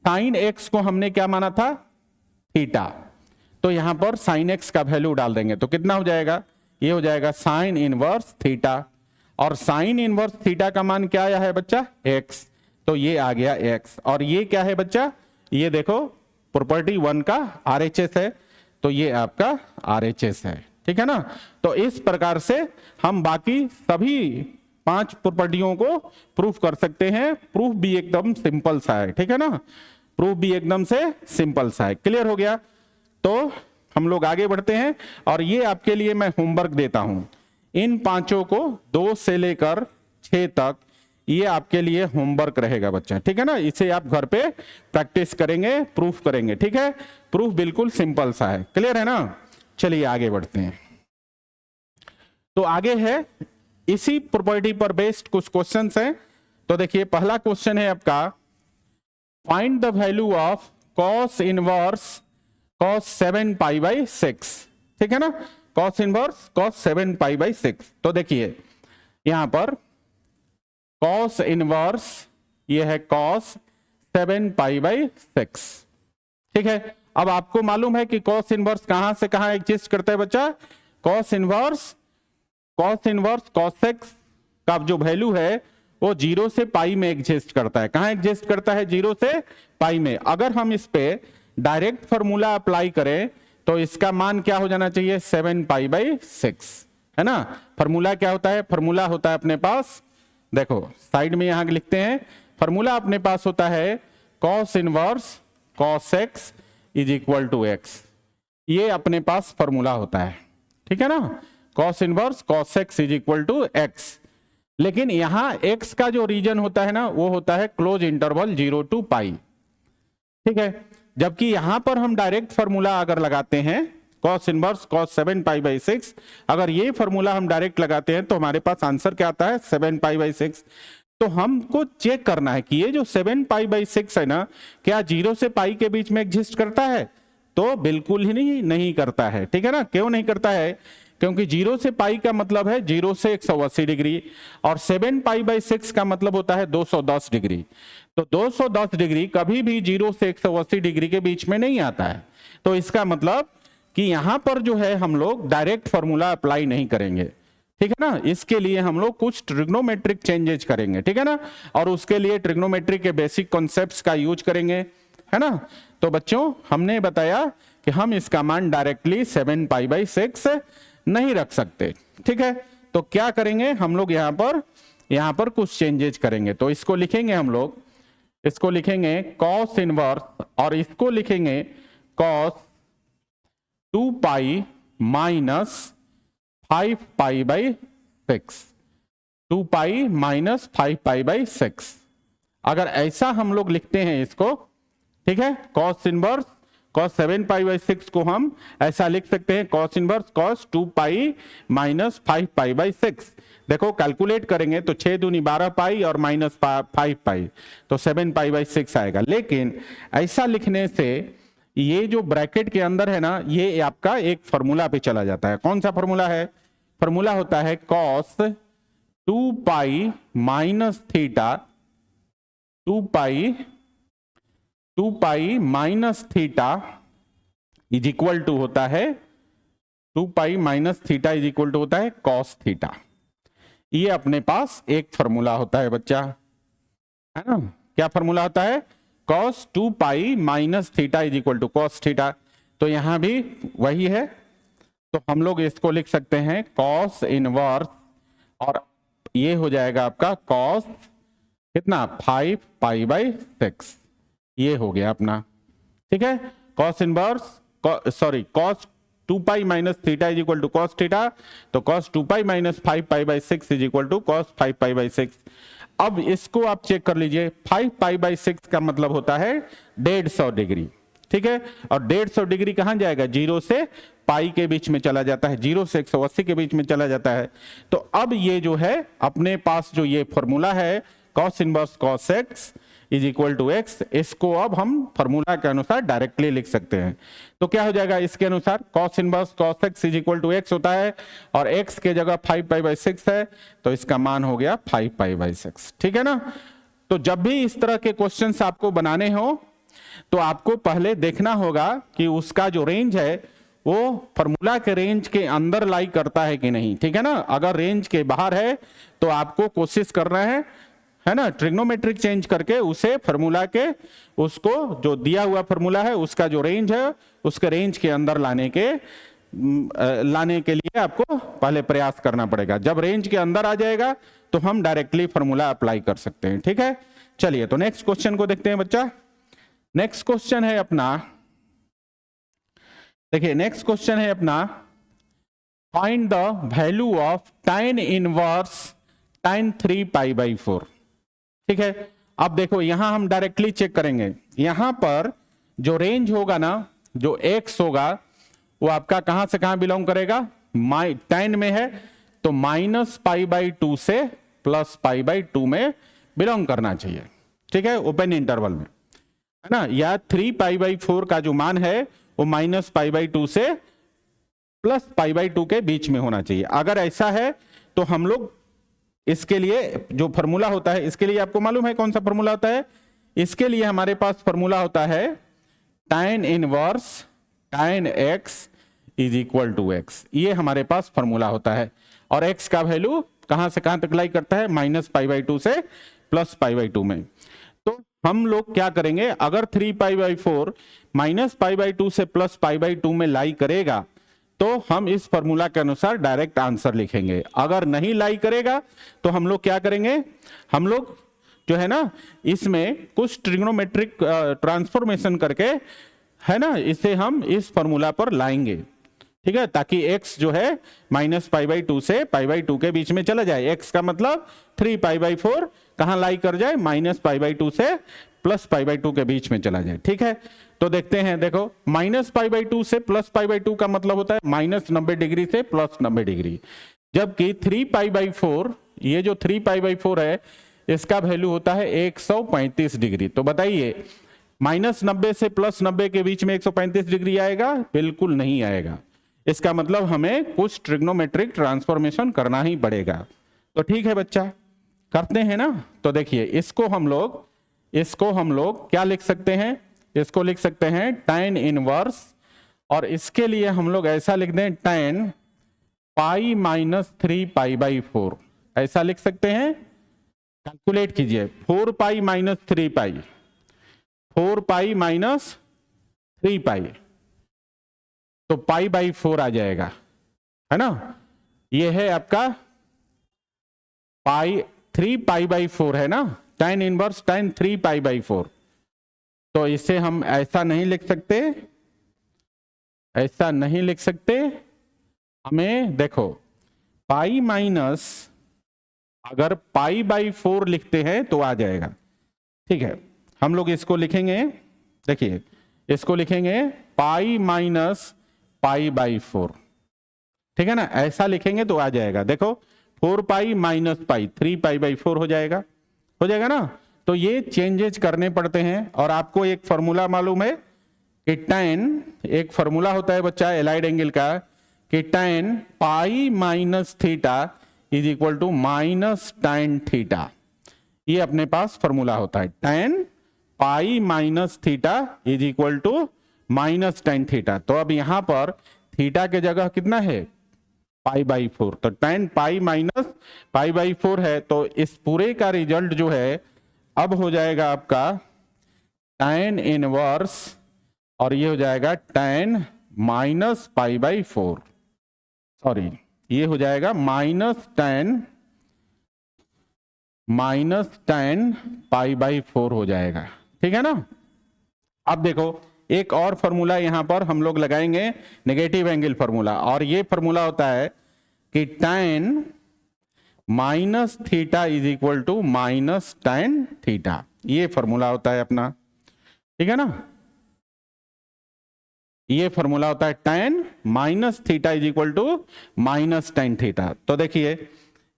साइन एक्स को हमने क्या माना था, थीटा, तो यहां पर साइन एक्स का वैल्यू डाल देंगे, तो कितना हो जाएगा, ये हो जाएगा साइन इनवर्स थीटा, और साइन इनवर्स थीटा का मान क्या आया है बच्चा, एक्स, तो ये आ गया एक्स। और ये क्या है बच्चा, ये देखो प्रॉपर्टी 1 का आरएचएस है, तो ये आपका आरएचएस है, ठीक है ना। तो इस प्रकार से हम बाकी सभी 5 प्रॉपर्टियों को प्रूफ कर सकते हैं। प्रूफ भी एकदम सिंपल सा है, ठीक है ना, प्रूफ भी एकदम से सिंपल सा है। क्लियर हो गया, तो हम लोग आगे बढ़ते हैं, और ये आपके लिए मैं होमवर्क देता हूं, इन 5 को 2 से लेकर 6 तक ये आपके लिए होमवर्क रहेगा बच्चा, ठीक है ना। इसे आप घर पे प्रैक्टिस करेंगे, प्रूफ करेंगे, ठीक है। प्रूफ बिल्कुल सिंपल सा है, क्लियर है ना। चलिए आगे बढ़ते हैं। तो आगे है इसी प्रॉपर्टी पर बेस्ड कुछ क्वेश्चंस हैं। तो देखिए पहला क्वेश्चन है आपका, find the value of cos inverse cos 7π/6, ठीक है ना, cos इनवर्स cos 7π/6। तो देखिए यहां पर cos इनवर्स ये है cos 7π/6, ठीक है। अब आपको मालूम है कि cos इनवर्स कहां से कहां एग्जिस्ट करता है बच्चा, cos इनवर्स cos x का जो वैल्यू है वो 0 से पाई में एग्जिस्ट करता है। कहां एग्जिस्ट करता है, 0 से पाई में। अगर हम इस पे डायरेक्ट फॉर्मूला अप्लाई करें तो इसका मान क्या हो जाना चाहिए, 7π/6, है ना। फॉर्मूला क्या होता है, फॉर्मूला होता है अपने पास, देखो साइड में यहां लिखते हैं, फॉर्मूला अपने पास होता है cos inverse cos x is equal to x, ये अपने पास फॉर्मूला होता है, ठीक है ना, cos inverse cos x is equal to x। लेकिन यहां x का जो रीजन होता है ना, वो होता है क्लोज इंटरवल 0 to π, ठीक है। जबकि यहां पर हम डायरेक्ट फॉर्मूला अगर लगाते हैं cos इनवर्स cos 7π/6, अगर ये फॉर्मूला हम डायरेक्ट लगाते हैं तो हमारे पास आंसर क्या आता है, 7π/6। तो हमको चेक करना है कि ये जो 7π/6 है ना, क्या 0 से पाई के बीच में एग्जिस्ट करता है, तो बिल्कुल ही नहीं करता है, ठीक है ना। क्यों नहीं करता है, क्योंकि 0 से पाई का मतलब है 0 से 180 डिग्री, और 7π/6 का मतलब होता है 210 डिग्री। तो 210 डिग्री कभी भी 0 से 180 डिग्री के बीच में नहीं आता है। तो इसका मतलब कि यहां पर जो है हम लोग डायरेक्ट फॉर्मूला अप्लाई नहीं करेंगे, ठीक है ना। इसके लिए हम लोग कुछ ट्रिग्नोमेट्रिक चेंजेस करेंगे, ठीक है ना, और उसके लिए ट्रिग्नोमेट्रिक के बेसिक कॉन्सेप्ट्स का यूज करेंगे, है ना। तो बच्चों हमने बताया कि हम इसका मान डायरेक्टली 7π/6 नहीं रख सकते, ठीक है। तो क्या करेंगे हम लोग, यहां पर कुछ चेंजेस करेंगे। तो इसको लिखेंगे हम लोग इसको लिखेंगे कॉस इनवर्स और इसको लिखेंगे cos 2 pi minus 5 pi by 6, 2 pi minus 5 pi by 6। अगर ऐसा हम लोग लिखते हैं इसको, ठीक है, cos inverse cos 7 pi by 6 को हम ऐसा लिख सकते हैं cos inverse cos 2 pi minus 5 pi by 6। देखो कैलकुलेट करेंगे तो 6 दूनी 12 पाई और माइनस 5 पाई तो 7 पाई बाई 6 आएगा। लेकिन ऐसा लिखने से ये जो ब्रैकेट के अंदर है ना, ये आपका एक फॉर्मूला पे चला जाता है। कौन सा फॉर्मूला है? फॉर्मूला होता है cos 2 pi minus theta 2 pi minus theta is equal to होता है 2 pi minus theta is equal to होता है कॉस थीटा। ये अपने पास एक फॉर्मूला होता है बच्चा, है ना। क्या फॉर्मूला होता है? Cos 2 pi minus theta is equal to cos theta. तो यहां भी वही है, तो हम लोग इसको लिख सकते हैं कॉस इनवर्स और ये हो जाएगा आपका कॉस कितना 5 पाई बाई 6। ये हो गया अपना, ठीक है। Cos inverse sorry cos 2 pi minus theta is equal to cos theta, तो cos 2 pi minus 5 pi by 6 is equal to cos 5 pi by 6। अब इसको आप चेक कर लीजिए, 5 पाई बाई 6 का मतलब होता है 150 डिग्री, ठीक है। और 150 डिग्री कहां जाएगा? 0 से पाई के बीच में चला जाता है, 0 से 180 के बीच में चला जाता है। तो अब ये जो है अपने पास जो ये फॉर्मूला है cos inverse cos x is equal to x, इसको अब हम फॉर्मूला के अनुसार डायरेक्टली लिख सकते हैं। तो क्या हो जाएगा इसके अनुसार? Cos inverse cos x is equal to x होता है और एक्स के जगह 5 पाई बाई 6 है, तो इसका मान हो गया 5 पाई बाई 6, ठीक है ना। तो जब भी इस तरह के क्वेश्चंस आपको बनाने हो तो आपको पहले देखना होगा कि उसका जो रेंज है वो फॉर्मूला के रेंज के अंदर लाई करता है कि नहीं, ठीक है ना। अगर रेंज के बाहर है तो आपको कोशिश करना है ना, ट्रिग्नोमेट्रिक चेंज करके उसे फॉर्मूला के उसको जो दिया हुआ फॉर्मूला है उसका जो रेंज है उसके रेंज के अंदर लाने के लिए आपको पहले प्रयास करना पड़ेगा। जब रेंज के अंदर आ जाएगा तो हम डायरेक्टली फॉर्मूला अप्लाई कर सकते हैं, ठीक है। चलिए तो नेक्स्ट क्वेश्चन को देखते हैं बच्चा। नेक्स्ट क्वेश्चन है अपना, देखिए नेक्स्ट क्वेश्चन है अपना find the value of tan inverse tan 3 pi by 4, ठीक है। अब देखो यहां हम डायरेक्टली चेक करेंगे, यहां पर जो रेंज होगा ना, जो x होगा वो आपका कहां से कहां बिलोंग करेगा? tan में है तो माइनस पाई बाई 2 से प्लस पाई बाई 2 में बिलोंग करना चाहिए, ठीक है, ओपन इंटरवल में, है ना। या 3 पाई बाई 4 का जो मान है वो माइनस पाई बाई 2 से प्लस पाई बाई 2 के बीच में होना चाहिए। अगर ऐसा है तो हम लोग इसके लिए जो फॉर्मूला होता है, इसके लिए आपको मालूम है कौन सा फॉर्मूला होता है? इसके लिए हमारे पास फॉर्मूला होता है tan inverse tan x is equal to x। ये हमारे पास फॉर्मूला होता है और x का वैल्यू कहां से कहां तक लाई करता है? माइनस पाई बाई 2 से प्लस पाई बाई 2 में। तो हम लोग क्या करेंगे, अगर 3 pi by 4 minus pi by 2 से प्लस पाई बाई 2 में लाई करेगा तो हम इस फॉर्मूला के अनुसार डायरेक्ट आंसर लिखेंगे। अगर नहीं लाई करेगा तो हम लोग क्या करेंगे, हम लोग जो है ना इसमें कुछ ट्रिग्नोमेट्रिक ट्रांसफॉर्मेशन करके, है ना, इसे हम इस फॉर्मूला पर लाएंगे, ठीक है, ताकि x जो है माइनस पाई बाई 2 से पाई बाई 2 के बीच में चला जाए। x का मतलब 3 पाई बाई 4 कहां लाई कर जाए? माइनस पाई बाई 2 से प्लस पाई बाई 2 के बीच में चला जाए, ठीक है। तो देखते हैं, देखो माइनस पाई बाई 2 से प्लस पाई बाई 2 का मतलब होता है माइनस 90 डिग्री से प्लस 90 डिग्री, जबकि 3 पाई बाई 4, ये जो 3 पाई बाई 4 है इसका वैल्यू होता है 135 डिग्री। तो बताइए माइनस 90 से प्लस 90 के बीच में 135 डिग्री आएगा? बिल्कुल नहीं आएगा। इसका मतलब हमें कुछ ट्रिग्नोमेट्रिक ट्रांसफॉर्मेशन करना ही पड़ेगा। तो ठीक है बच्चा, करते हैं ना। तो देखिए इसको हम लोग क्या लिख सकते हैं? इसको लिख सकते हैं tan इनवर्स, और इसके लिए हम लोग ऐसा लिख दें tan pi minus 3 pi by 4, ऐसा लिख सकते हैं। कैलकुलेट कीजिए, 4 पाई माइनस 3 पाई, 4 पाई माइनस 3 पाई, तो पाई बाई 4 आ जाएगा, है ना। ये है आपका पाई 3 पाई बाई 4 है ना, tan इनवर्स tan 3π/4। तो इसे हम ऐसा नहीं लिख सकते, ऐसा नहीं लिख सकते। हमें देखो पाई माइनस, अगर π/4 लिखते हैं तो आ जाएगा। ठीक है, हम लोग इसको लिखेंगे, देखिए इसको लिखेंगे पाई माइनस π/4। ठीक है ना, ऐसा लिखेंगे तो आ जाएगा। देखो 4π माइनस पाई 3π/4 हो जाएगा, हो जाएगा ना। तो ये चेंजेस करने पड़ते हैं। और आपको एक फॉर्मूला मालूम है कि tan, एक फॉर्मूला होता है बच्चा एलाइड एंगल का, कि tan pi minus theta is equal to minus tan theta. ये अपने पास फॉर्मूला होता है, tan pi minus theta is equal to minus tan theta. तो अब यहां पर थीटा के जगह कितना है π/4, तो tan पाई माइनस π/4 है। तो इस पूरे का रिजल्ट जो है अब हो जाएगा आपका tan इनवर्स, और ये हो जाएगा tan माइनस π/4, सॉरी ये हो जाएगा माइनस tan π/4 हो जाएगा। ठीक है ना। अब देखो एक और फॉर्मूला यहां पर हम लोग लगाएंगे, नेगेटिव एंगल फॉर्मूला, और ये फॉर्मूला होता है कि tan minus theta is equal to minus tan theta. ये फॉर्मूला होता है अपना। ठीक है ना, ये फॉर्मूला होता है tan minus theta is equal to minus tan theta. तो देखिए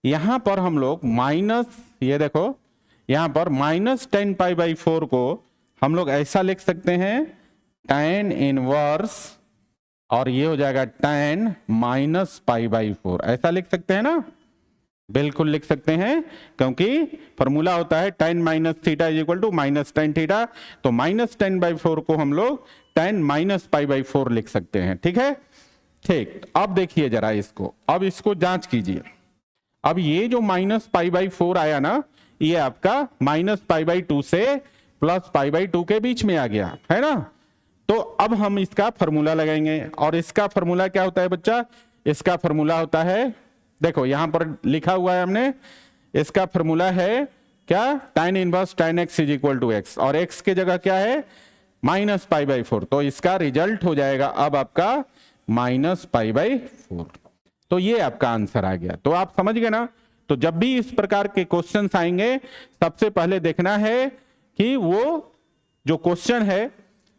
यहां पर हम लोग माइनस, ये देखो यहां पर माइनस tan π/4 को हम लोग ऐसा लिख सकते हैं tan इनवर्स, और ये हो जाएगा tan माइनस π/4। ऐसा लिख सकते हैं ना, बिल्कुल लिख सकते हैं, क्योंकि फॉर्मूला होता है tan minus theta is equal to minus tan theta. तो माइनस tan/4 को हम लोग tan माइनस π/4 लिख सकते हैं। ठीक है, ठीक। अब देखिए जरा इसको, अब इसको जांच कीजिए। अब ये जो माइनस π/4 आया ना, ये आपका माइनस π/2 से प्लस π/2 के बीच में आ गया है ना। तो अब हम इसका फॉर्मूला लगाएंगे, और इसका फॉर्मूला क्या होता है बच्चा, इसका फॉर्मूला होता है, देखो यहां पर लिखा हुआ है हमने, इसका फॉर्मूला है क्या, tan inverse tan x is equal to x, और x के जगह क्या है माइनस π/4। तो इसका रिजल्ट हो जाएगा अब आपका माइनस π/4। तो ये आपका आंसर आ गया। तो आप समझ गए ना। तो जब भी इस प्रकार के क्वेश्चंस आएंगे, सबसे पहले देखना है कि वो जो क्वेश्चन है,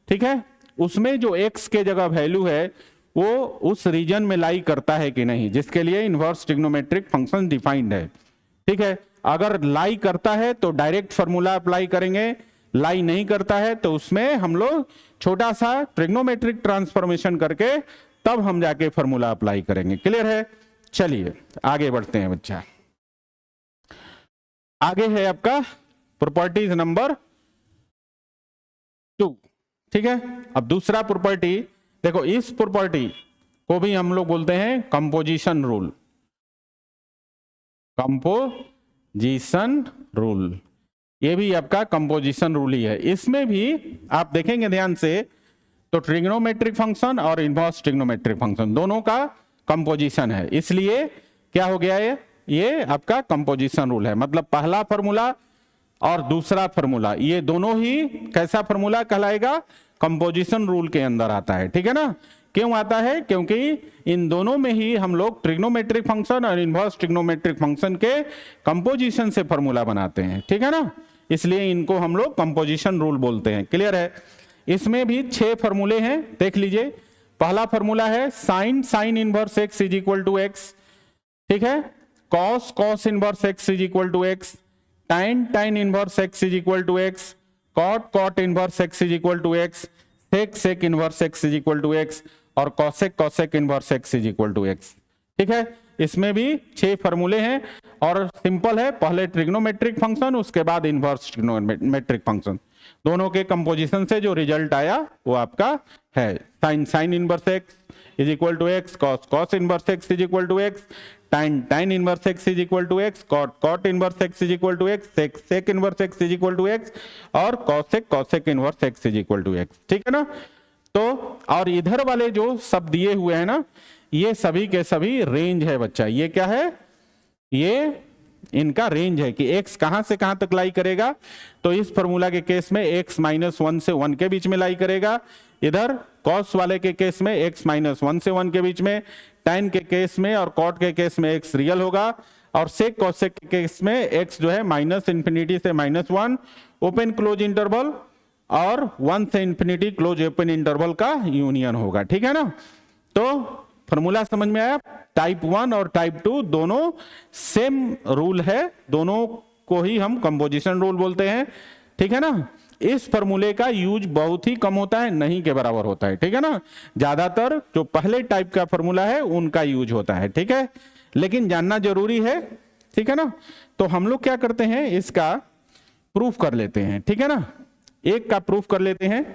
ठीक है, उसमें जो x के जगह वैल्यू है वो उस रीजन में लाई करता है कि नहीं, जिसके लिए इनवर्स ट्रिग्नोमेट्रिक फंक्शन डिफाइंड है। ठीक है, अगर लाई करता है तो डायरेक्ट फॉर्मूला अप्लाई करेंगे, लाई नहीं करता है तो उसमें हम लोग छोटा सा ट्रिग्नोमेट्रिक ट्रांसफॉर्मेशन करके तब हम जाके फॉर्मूला अप्लाई करेंगे। क्लियर है। चलिए आगे बढ़ते हैं बच्चा। आगे है आपका प्रॉपर्टीज नंबर 2। ठीक है, अब दूसरा प्रॉपर्टी देखो, इस प्रॉपर्टी को भी हम लोग बोलते हैं कंपोजिशन रूल। कंपोजिशन रूल, ये भी आपका कंपोजिशन रूल ही है। इसमें भी आप देखेंगे ध्यान से, तो ट्रिग्नोमेट्रिक फंक्शन और इनवर्स ट्रिग्नोमेट्रिक फंक्शन दोनों का कंपोजिशन है, इसलिए क्या हो गया ये आपका कंपोजिशन रूल है। मतलब पहला फॉर्मूला और दूसरा फॉर्मूला, ये दोनों ही कैसा फॉर्मूला कहलाएगा, कंपोजिशन रूल के अंदर आता है। ठीक है ना। क्यों आता है, क्योंकि इन दोनों में ही हम लोग ट्रिग्नोमेट्रिक फंक्शन और इनवर्स ट्रिग्नोमेट्रिक फंक्शन के कंपोजिशन से फॉर्मूला बनाते हैं। ठीक है ना, इसलिए इनको हम लोग कंपोजिशन रूल बोलते हैं। क्लियर है। इसमें भी 6 फॉर्मूले हैं, देख लीजिए। पहला फॉर्मूला है sine inverse x is equal to x. ठीक है, cos inverse x is equal to x, tan inverse x is equal to x, cot inverse x is equal to x, sec inverse x is equal to x, और cosec inverse x is equal to x. ठीक है, इसमें भी 6 फॉर्मूले हैं और simple है, पहले ट्रिग्नोमेट्रिक फंक्शन उसके बाद इनवर्स ट्रिग्नोमेट्रिक फंक्शन, दोनों के कंपोजिशन से जो रिजल्ट आया वो आपका है sine inverse x is equal to x, cos inverse x is equal to x, tan inverse x is equal to x, cot inverse x is equal to x, sec inverse x is equal to x, और cosec inverse x is equal to x. ठीक है ना। तो और इधर वाले जो सब दिए हुए हैं ना, ये सभी के सभी रेंज है बच्चा। ये क्या है, ये इनका रेंज है कि x कहां से कहां तक लाई करेगा। तो इस फॉर्मूला के केस में x -1 से 1 के बीच में लाई करेगा, इधर कॉस वाले के केस में x -1 से 1 के बीच में, tan के केस में और कॉट के केस में x रियल होगा, और सेक कॉसेक के केस में x जो है -∞ से -1 ओपन क्लोज इंटरवल और 1 से इंफिनिटी क्लोज ओपन इंटरवल का यूनियन होगा। ठीक है ना। तो फॉर्मूला समझ में आया। टाइप 1 और टाइप 2 दोनों सेम रूल है, दोनों को ही हम कंपोजिशन रूल बोलते हैं। ठीक है ना। इस फॉर्मूले का यूज बहुत ही कम होता है, नहीं के बराबर होता है। ठीक है ना। ज्यादातर जो पहले टाइप का फॉर्मूला है उनका यूज होता है। ठीक है, लेकिन जानना जरूरी है। ठीक है ना। तो हम लोग क्या करते हैं, इसका प्रूफ कर लेते हैं। ठीक है ना। एक का प्रूफ कर लेते हैं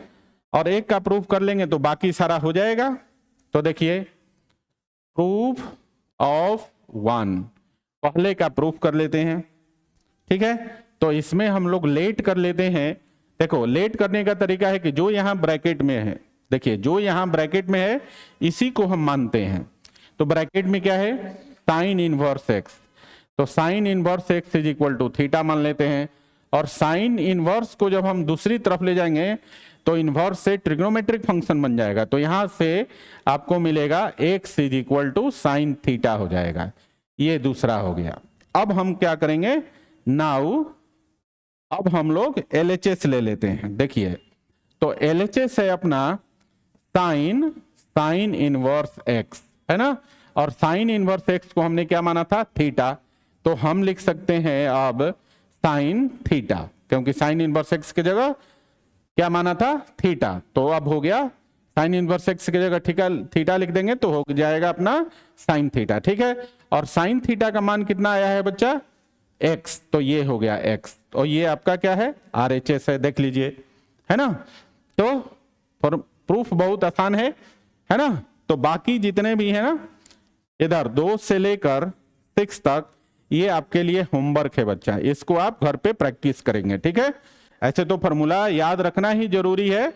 और एक का प्रूफ कर लेंगे तो बाकी सारा हो जाएगा। तो देखिए, प्रूफ ऑफ 1 पहले का प्रूफ कर लेते हैं। ठीक है, तो इसमें हम लोग लेट कर लेते हैं। देखो, लेट करने का तरीका है कि जो यहां ब्रैकेट में है, देखिए जो यहां ब्रैकेट में है इसी को हम मानते हैं। तो ब्रैकेट में क्या है, साइन इनवर्स एक्स, तो sine inverse x is equal to theta मान लेते हैं। और साइन इनवर्स को जब हम दूसरी तरफ ले जाएंगे तो इनवर्स से ट्रिग्नोमेट्रिक फंक्शन बन जाएगा। तो यहां से आपको मिलेगा x is equal to sine theta हो जाएगा। ये दूसरा हो गया। अब हम क्या करेंगे, नाउ अब हम लोग LHS ले लेते हैं। देखिए, तो LHS है अपना साइन इनवर्स x, है ना। और साइन इनवर्स x को हमने क्या माना था, थीटा। तो हम लिख सकते हैं अब साइन थीटा, क्योंकि साइन इनवर्स x की जगह क्या माना था, थीटा। तो अब हो गया साइन इनवर्स x की जगह थीटा लिख देंगे तो हो जाएगा अपना साइन थीटा। ठीक है, और साइन थीटा का मान कितना आया है बच्चा, x, तो ये हो गया x। और ये आपका क्या है, RHS है, देख लीजिए, है ना। तो प्रूफ बहुत आसान है ना। तो बाकी जितने भी है ना, इधर 2 से लेकर 6 तक, ये आपके लिए होमवर्क है बच्चा, इसको आप घर पे प्रैक्टिस करेंगे। ठीक है, ऐसे तो फॉर्मूला याद रखना ही जरूरी है।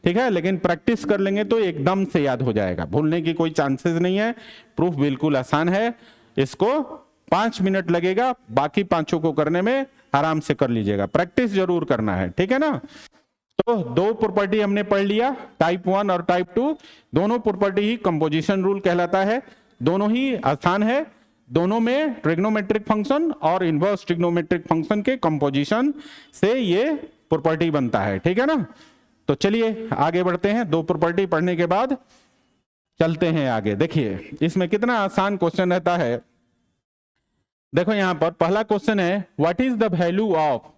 ठीक है, लेकिन प्रैक्टिस कर लेंगे तो एकदम से याद हो जाएगा, भूलने की कोई चांसेस नहीं है। प्रूफ बिल्कुल आसान है, इसको 5 मिनट लगेगा, बाकी 5 को करने में आराम से कर लीजिएगा, प्रैक्टिस जरूर करना है। ठीक है ना। तो 2 प्रॉपर्टी हमने पढ़ लिया, टाइप 1 और टाइप 2, दोनों प्रॉपर्टी ही कंपोजिशन रूल कहलाता है, दोनों ही आसान है। दोनों में ट्रिग्नोमेट्रिक फंक्शन और इनवर्स ट्रिग्नोमेट्रिक फंक्शन के कंपोजिशन से ये प्रॉपर्टी बनता है। ठीक है ना। तो चलिए आगे बढ़ते हैं। 2 प्रॉपर्टी पढ़ने के बाद चलते हैं आगे। देखिए इसमें कितना आसान क्वेश्चन रहता है। देखो यहां पर पहला क्वेश्चन है, what is the value of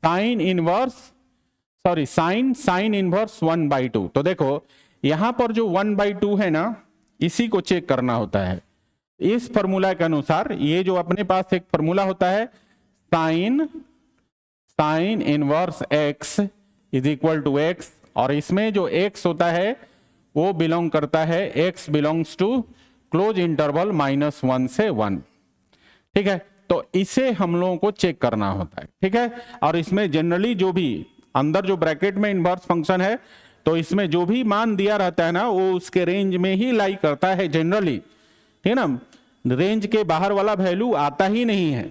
sine inverse 1/2। तो देखो यहां पर जो 1/2 है ना, इसी को चेक करना होता है। इस फॉर्मूला के अनुसार, ये जो अपने पास एक फॉर्मूला होता है, sine inverse x is equal to x, और इसमें जो x होता है वो बिलोंग करता है, x belongs to close interval -1 से 1। ठीक है, तो इसे हम लोगों को चेक करना होता है। ठीक है, और इसमें जनरली जो भी अंदर जो ब्रैकेट में इनवर्स फंक्शन है, तो इसमें जो भी मान दिया रहता है ना, वो उसके रेंज में ही लाई करता है जनरली। ठीक है ना, रेंज के बाहर वाला वैल्यू आता ही नहीं है।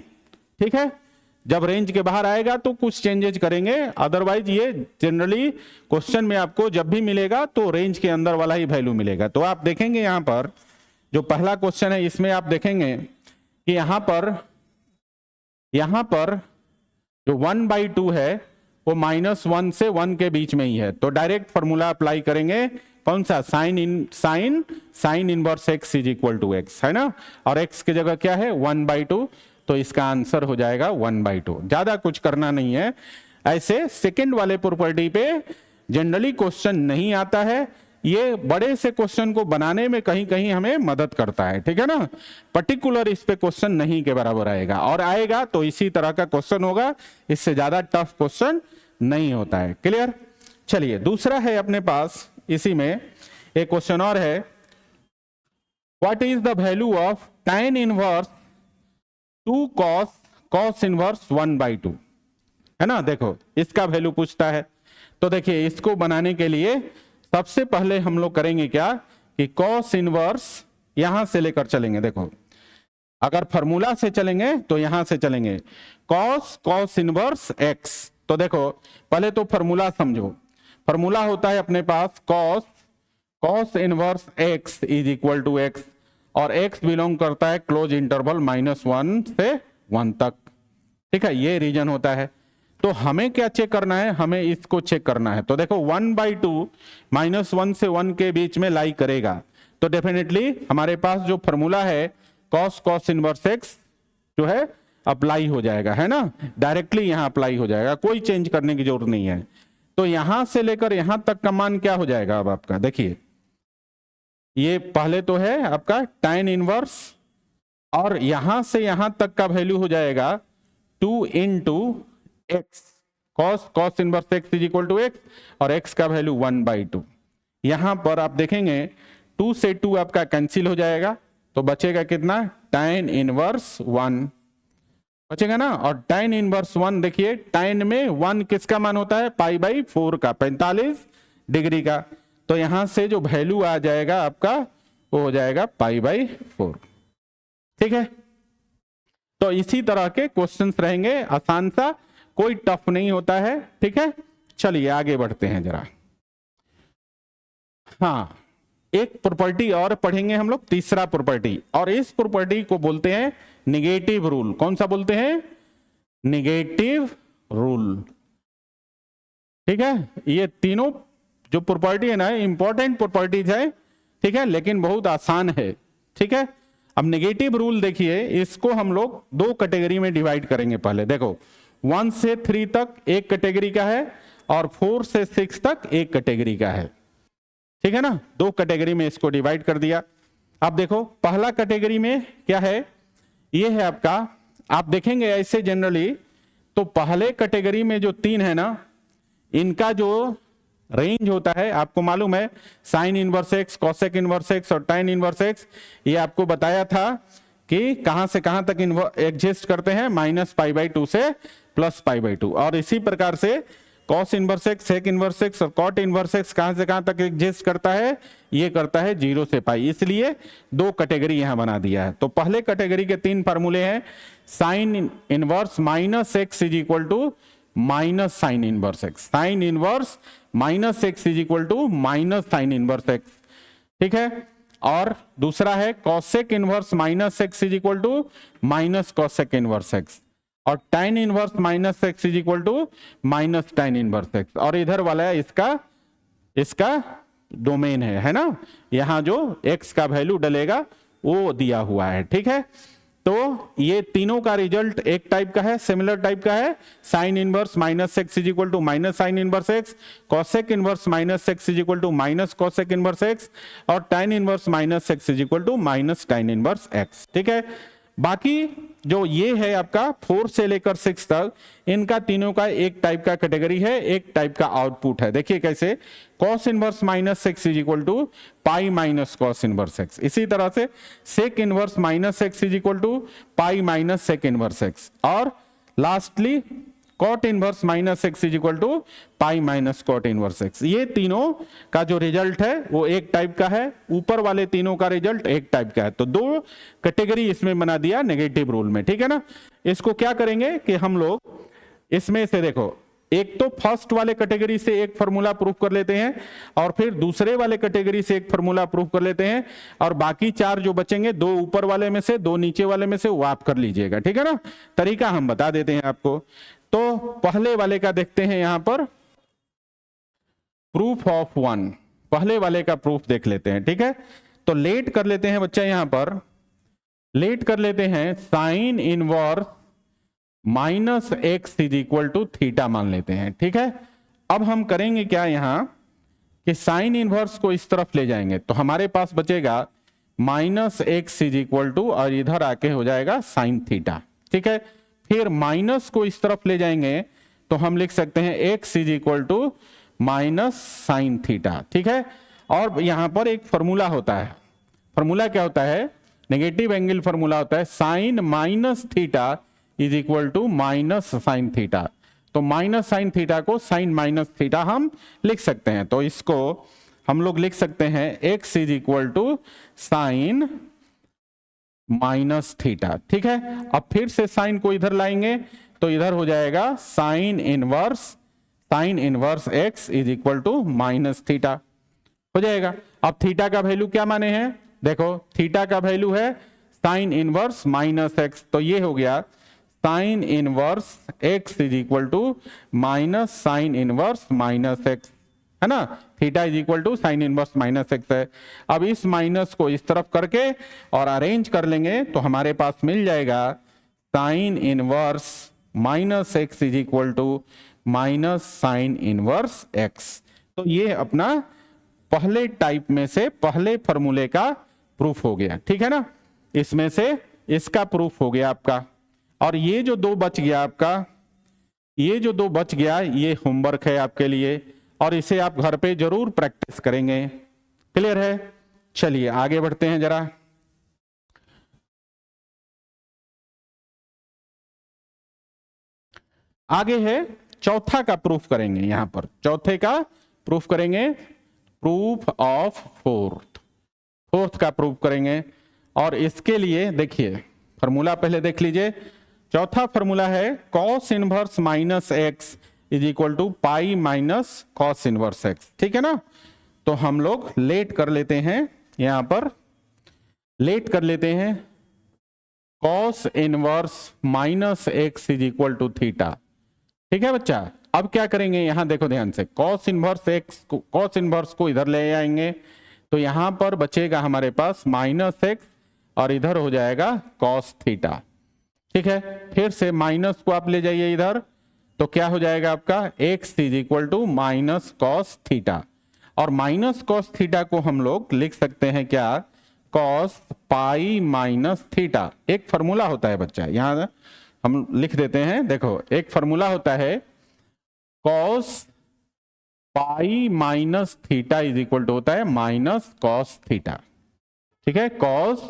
ठीक है, जब रेंज के बाहर आएगा तो कुछ चेंजेस करेंगे, अदरवाइज ये जनरली क्वेश्चन में आपको जब भी मिलेगा तो रेंज के अंदर वाला ही वैल्यू मिलेगा। तो आप देखेंगे यहां पर जो पहला क्वेश्चन है, इसमें आप देखेंगे कि यहां पर जो 1/2 है वो -1 से 1 के बीच में ही है। तो डायरेक्ट फॉर्मूला अप्लाई करेंगे, कौन सा, sine inverse x is equal to x, है ना। और x की जगह क्या है, 1/2, तो इसका आंसर हो जाएगा 1/2। ज्यादा कुछ करना नहीं है। ऐसे सेकंड वाले प्रॉपर्टी पे जनरली क्वेश्चन नहीं आता है, ये बड़े से क्वेश्चन को बनाने में कहीं कहीं हमें मदद करता है। ठीक है ना, पर्टिकुलर इस पे क्वेश्चन नहीं के बराबर आएगा, और आएगा तो इसी तरह का क्वेश्चन होगा, इससे ज्यादा टफ क्वेश्चन नहीं होता है। क्लियर। चलिए दूसरा है अपने पास, इसी में एक क्वेश्चन और है, what is the value of tan inverse 2 cos inverse 1/2, है ना। देखो इसका वैल्यू पूछता है। तो देखिए इसको बनाने के लिए सबसे पहले हम लोग करेंगे क्या कि cos इनवर्स यहां से लेकर चलेंगे। देखो अगर फॉर्मूला से चलेंगे तो यहां से चलेंगे कॉस इनवर्स एक्स। तो देखो पहले तो फॉर्मूला समझो। फॉर्मूला होता है अपने पास cos inverse x is equal to x, और एक्स बिलोंग करता है क्लोज इंटरवल -1 से 1 तक। ठीक है, ये रीजन होता है। तो हमें क्या चेक करना है, हमें इसको चेक करना है। तो देखो 1/2 -1 से 1 के बीच में लाई करेगा, तो डेफिनेटली हमारे पास जो फॉर्मूला है कॉस इनवर्स एक्स जो है अप्लाई हो जाएगा, है ना, डायरेक्टली यहां अप्लाई हो जाएगा, कोई चेंज करने की जरूरत नहीं है। तो यहां से लेकर यहां तक का मान क्या हो जाएगा अब आपका, देखिए ये पहले तो है आपका tan इनवर्स, और यहां से यहां तक का वैल्यू हो जाएगा 2 into x, cos inverse x is equal to x, और एक्स का वैल्यू 1/2। यहां पर आप देखेंगे 2 से 2 आपका कैंसिल हो जाएगा, तो बचेगा कितना, tan इनवर्स 1 बचेगा ना। और tan इनवर्स 1 देखिए, tan में 1 किसका मान होता है, π/4 का, 45 डिग्री का। तो यहां से जो वैल्यू आ जाएगा आपका वो हो जाएगा π/4। ठीक है, तो इसी तरह के क्वेश्चंस रहेंगे, आसान सा, कोई टफ नहीं होता है। ठीक है, चलिए आगे बढ़ते हैं जरा। हाँ, एक प्रॉपर्टी और पढ़ेंगे हम लोग, तीसरा प्रॉपर्टी, और इस प्रॉपर्टी को बोलते हैं नेगेटिव रूल। कौन सा बोलते हैं, नेगेटिव रूल। ठीक है, ये तीनों जो प्रॉपर्टी है ना, इंपॉर्टेंट प्रॉपर्टीज है। ठीक है, लेकिन बहुत आसान है। ठीक है, अब नेगेटिव रूल देखिए, इसको हम लोग 2 कैटेगरी में डिवाइड करेंगे। पहले देखो 1 से 3 तक एक कैटेगरी का है, और 4 से 6 तक एक कैटेगरी का है। ठीक है ना, 2 कैटेगरी में इसको डिवाइड कर दिया। अब देखो पहला कैटेगरी में क्या है, ये है आपका, आप देखेंगे ऐसे जनरली तो पहले कैटेगरी में जो 3 है ना, इनका जो रेंज होता है आपको मालूम है, sine inverse x, cosec inverse x और tan इनवर्स एक्स। ये आपको बताया था कि कहां से कहां तक एग्जिस्ट करते हैं, -π/2 से +π/2। और इसी प्रकार से cos inverse x, sec inverse x और कॉट इनवर्स एक्स कहां से कहां तक एग्जिस्ट करता है, ये करता है 0 से π। इसलिए 2 कैटेगरी यहां बना दिया है। तो पहले कैटेगरी के 3 फार्मूले हैं, sine inverse -x is equal to minus sine inverse x, sine inverse -x is equal to minus sine inverse x. ठीक है, और दूसरा है cosec inverse -x is equal to minus cosec inverse x, और tan inverse -x is equal to minus tan inverse x. और इधर वाला है इसका डोमेन है ना, यहां जो x का वैल्यू डलेगा वो दिया हुआ है। ठीक है, तो ये तीनों का रिजल्ट एक टाइप का है, सिमिलर टाइप का है, sine inverse -x is equal to minus sine inverse x, cosec inverse -x is equal to minus cosec inverse x, और tan inverse -x is equal to minus tan inverse x. ठीक है, बाकी जो ये है आपका 4 से लेकर 6 तक, इनका तीनों का एक टाइप का कैटेगरी है, एक टाइप का आउटपुट है। देखिए कैसे, cos inverse -x is equal to pi minus cos inverse x. इसी तरह से sec inverse -x is equal to pi minus sec inverse x, और lastly cot inverse -x is equal to pi minus cot inverse x. ये तीनों का जो result है वो एक टाइप का है, ऊपर वाले तीनों का रिजल्ट एक टाइप का है। तो 2 कैटेगरी इसमें बना दिया नेगेटिव रूल में। ठीक है ना, इसको क्या करेंगे कि हम लोग इसमें से देखो, एक तो फर्स्ट वाले कैटेगरी से एक फार्मूला प्रूफ कर लेते हैं, और फिर दूसरे वाले कैटेगरी से एक फार्मूला प्रूफ कर लेते हैं, और बाकी 4 जो बचेंगे, 2 ऊपर वाले में से 2 नीचे वाले में से, वो आप कर लीजिएगा। ठीक है ना, तरीका हम बता देते हैं आपको। तो पहले वाले का देखते हैं, यहां पर प्रूफ ऑफ 1, पहले वाले का प्रूफ देख लेते हैं। ठीक है, तो लेट कर लेते हैं बच्चा, यहां पर लेट कर लेते हैं sine inverse -x is equal to theta मान लेते हैं। ठीक है, अब हम करेंगे क्या यहां कि साइन इनवर्स को इस तरफ ले जाएंगे, तो हमारे पास बचेगा -x इज इक्वल टू, और इधर आके हो जाएगा साइन थीटा। ठीक है, फिर माइनस को इस तरफ ले जाएंगे तो हम लिख सकते हैं x is equal to minus sine theta. ठीक है, और यहां पर एक फॉर्मूला होता है, फॉर्मूला क्या होता है, नेगेटिव एंगल फॉर्मूला होता है, sine minus theta is equal to minus sine theta. तो माइनस साइन थीटा को साइन माइनस थीटा हम लिख सकते हैं। तो इसको हम लोग लिख सकते हैं x is equal to sine minus theta. ठीक है, अब फिर से साइन को इधर लाएंगे तो इधर हो जाएगा sine inverse x is equal to minus theta हो जाएगा। अब थीटा का वैल्यू क्या माने हैं, देखो थीटा का वैल्यू है साइन इनवर्स माइनस एक्स, तो ये हो गया sine inverse x is equal to minus sine inverse minus x, है ना। Theta is equal to sine inverse minus x है। अब इस माइनस को इस तरफ करके और अरेंज कर लेंगे तो हमारे पास मिल जाएगा sine inverse minus x is equal to minus sine inverse x. तो ये अपना पहले टाइप में से पहले फॉर्मूले का प्रूफ हो गया। ठीक है ना, इसमें से इसका प्रूफ हो गया आपका। और ये जो दो बच गया आपका, ये जो दो बच गया ये होमवर्क है आपके लिए और इसे आप घर पे जरूर प्रैक्टिस करेंगे। क्लियर है, चलिए आगे बढ़ते हैं जरा। आगे है चौथा का प्रूफ करेंगे, यहां पर चौथे का प्रूफ करेंगे, प्रूफ ऑफ फोर्थ का प्रूफ करेंगे। और इसके लिए देखिए फॉर्मूला पहले देख लीजिए। चौथा फॉर्मूला है cos inverse minus x is equal to pi minus cos inverse x. ठीक है ना, तो हम लोग लेट कर लेते हैं, यहां पर लेट कर लेते हैं cos inverse minus x is equal to theta. ठीक है बच्चा, अब क्या करेंगे, यहां देखो ध्यान से, कॉस इनवर्स को इधर ले आएंगे तो यहां पर बचेगा हमारे पास माइनस एक्स और इधर हो जाएगा कॉस थीटा। ठीक है, फिर से माइनस को आप ले जाइए इधर तो क्या हो जाएगा आपका x is equal to minus cos theta. और माइनस कॉस थीटा को हम लोग लिख सकते हैं क्या, कॉस पाई माइनस थीटा। एक फॉर्मूला होता है बच्चा, यहां हम लिख देते हैं, देखो एक फॉर्मूला होता है cos pi minus theta is equal to होता है माइनस कॉस थीटा। ठीक है, cos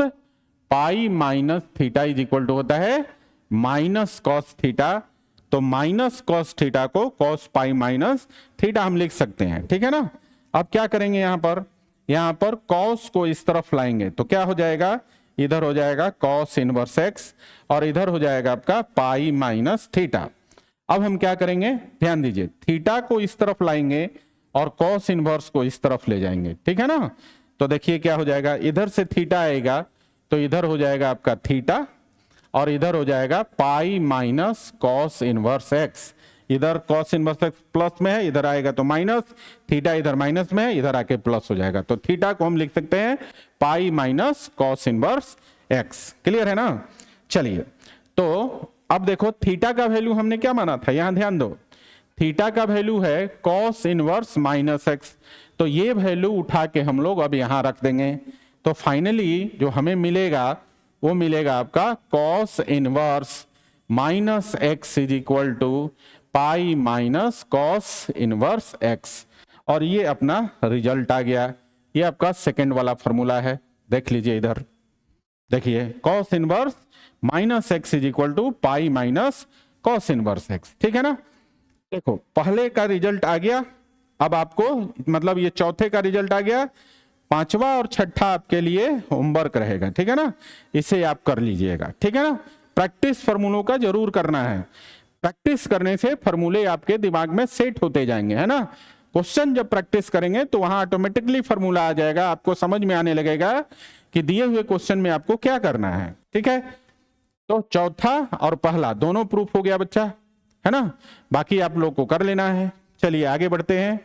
pi minus theta is equal to होता है माइनस कॉस थीटा। तो माइनस कॉस थीटा को कॉस पाई माइनस थीटा हम लिख सकते हैं। ठीक है ना, अब क्या करेंगे, यहां पर कॉस को इस तरफ लाएंगे तो क्या हो जाएगा, इधर हो जाएगा कॉस इनवर्स एक्स और इधर हो जाएगा आपका पाई माइनस थीटा। अब हम क्या करेंगे, ध्यान दीजिए, थीटा को इस तरफ लाएंगे और कॉस इनवर्स को इस तरफ ले जाएंगे। ठीक है ना, तो देखिए क्या हो जाएगा, इधर से थीटा आएगा तो इधर हो जाएगा आपका थीटा और इधर हो जाएगा पाई माइनस कॉस इनवर्स एक्स। इधर कॉस इनवर्स एक्स प्लस में है, इधर आएगा तो माइनस, थीटा इधर माइनस में है, इधर आके प्लस हो जाएगा। तो थीटा को हम लिख सकते हैं पाई minus cos inverse x. Clear है ना, चलिए तो अब देखो थीटा का वैल्यू हमने क्या माना था, यहां ध्यान दो, थीटा का वैल्यू है कॉस इनवर्स माइनस एक्स। तो ये वैल्यू उठा के हम लोग अब यहां रख देंगे तो फाइनली जो हमें मिलेगा वो मिलेगा आपका cos inverse minus x is equal to pi minus cos inverse x. और ये अपना रिजल्ट आ गया, ये आपका सेकंड वाला फॉर्मूला है, देख लीजिए इधर, देखिए cos inverse minus x is equal to pi minus cos inverse x. ठीक है ना, देखो पहले का रिजल्ट आ गया, अब आपको मतलब ये चौथे का रिजल्ट आ गया, पांचवा और छठा आपके लिए होमवर्क रहेगा। ठीक है ना, इसे आप कर लीजिएगा। ठीक है ना, प्रैक्टिस फॉर्मूलों का जरूर करना है, प्रैक्टिस करने से फॉर्मूले आपके दिमाग में सेट होते जाएंगे, है ना। क्वेश्चन जब प्रैक्टिस करेंगे तो वहां ऑटोमेटिकली फॉर्मूला आ जाएगा, आपको समझ में आने लगेगा कि दिए हुए क्वेश्चन में आपको क्या करना है। ठीक है, तो चौथा और पहला दोनों प्रूफ हो गया बच्चा, है ना, बाकी आप लोग को कर लेना है। चलिए आगे बढ़ते हैं।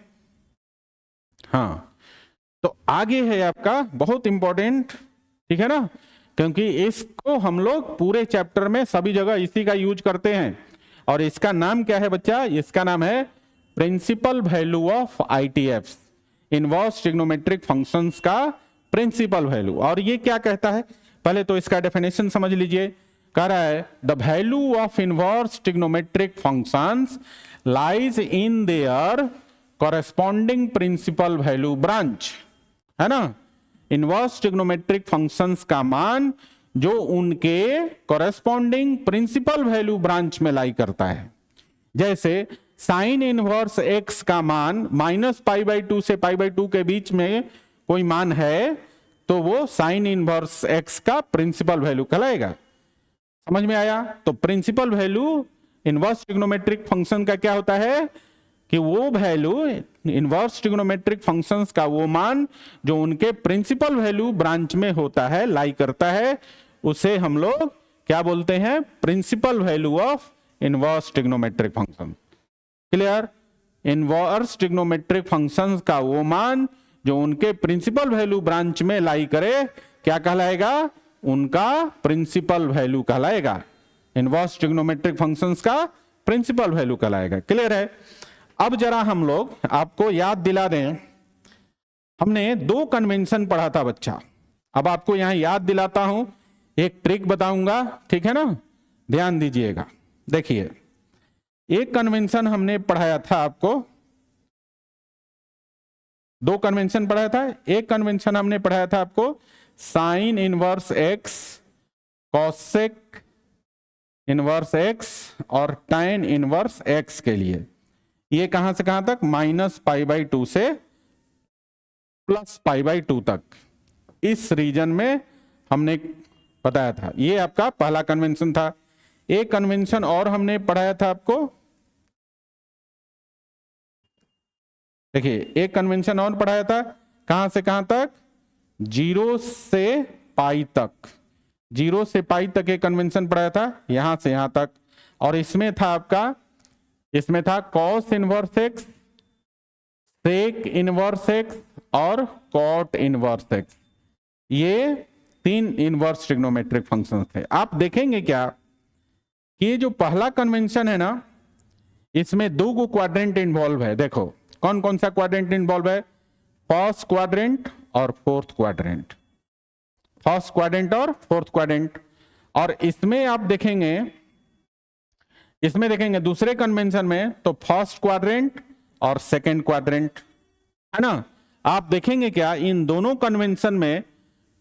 हाँ, तो आगे है आपका बहुत इंपॉर्टेंट, ठीक है ना, क्योंकि इसको हम लोग पूरे चैप्टर में सभी जगह इसी का यूज करते हैं। और इसका नाम क्या है बच्चा, इसका नाम है principal value of ITF, inverse trigonometric functions का प्रिंसिपल वैल्यू। और ये क्या कहता है, पहले तो इसका डेफिनेशन समझ लीजिए। कह रहा है the value of inverse trigonometric functions lies in their corresponding principal value branch, है ना। इनवर्स ट्रिग्नोमेट्रिक फंक्शंस का मान जो उनके कॉरेस्पॉन्डिंग प्रिंसिपल वैल्यू ब्रांच में लाई करता है। जैसे साइन इनवर्स एक्स का मान -π/2 से π/2 के बीच में कोई मान है तो वो साइन इनवर्स एक्स का प्रिंसिपल वैल्यू कहलाएगा। समझ में आया? तो principal value inverse trigonometric function का क्या होता है कि वो वैल्यू इनवर्स ट्रिग्नोमेट्रिक फंक्शंस का वो मान जो उनके प्रिंसिपल वैल्यू ब्रांच में होता है, लाई करता है, उसे हम लोग क्या बोलते हैं? Principal value of inverse trigonometric function. Clear? Inverse trigonometric functions का वो मान जो उनके प्रिंसिपल वैल्यू ब्रांच में लाई करे क्या कहलाएगा? उनका प्रिंसिपल वैल्यू कहलाएगा। इनवर्स ट्रिग्नोमेट्रिक फंक्शंस का प्रिंसिपल वैल्यू कहलाएगा। क्लियर है? अब जरा हम लोग आपको याद दिला दें, हमने दो कन्वेंशन पढ़ा था बच्चा। अब आपको यहां याद दिलाता हूं, एक ट्रिक बताऊंगा, ठीक है ना? ध्यान दीजिएगा। देखिए, एक कन्वेंशन हमने पढ़ाया था आपको, दो कन्वेंशन पढ़ाया था। एक कन्वेंशन हमने पढ़ाया था आपको sign inverse x, cosec inverse x और tan इनवर्स एक्स के लिए। ये कहां से कहां तक? -π/2 से +π/2 तक इस रीजन में हमने बताया था। ये आपका पहला कन्वेंशन था। एक कन्वेंशन और हमने पढ़ाया था आपको, देखिए एक कन्वेंशन और पढ़ाया था, कहां से कहां तक? 0 से पाई तक। 0 से पाई तक एक कन्वेंशन पढ़ाया था, यहां से यहां तक। और इसमें था आपका, इसमें था cos inverse x, sec inverse x और कॉट इनवर्स एक्स। ये 3 इनवर्स ट्रिग्नोमेट्रिक फंक्शंस थे। आप देखेंगे क्या कि ये जो पहला कन्वेंशन है ना, इसमें 2 क्वाड्रेंट इन्वॉल्व है। देखो कौन कौन सा क्वाड्रेंट इन्वॉल्व है? फर्स्ट क्वाड्रेंट और फोर्थ क्वाड्रेंट, फर्स्ट क्वाड्रेंट और फोर्थ क्वाड्रेंट। और इसमें आप देखेंगे, इसमें देखेंगे दूसरे कन्वेंशन में तो फर्स्ट क्वाड्रेंट और सेकंड क्वाड्रेंट, है ना? आप देखेंगे क्या इन दोनों कन्वेंशन में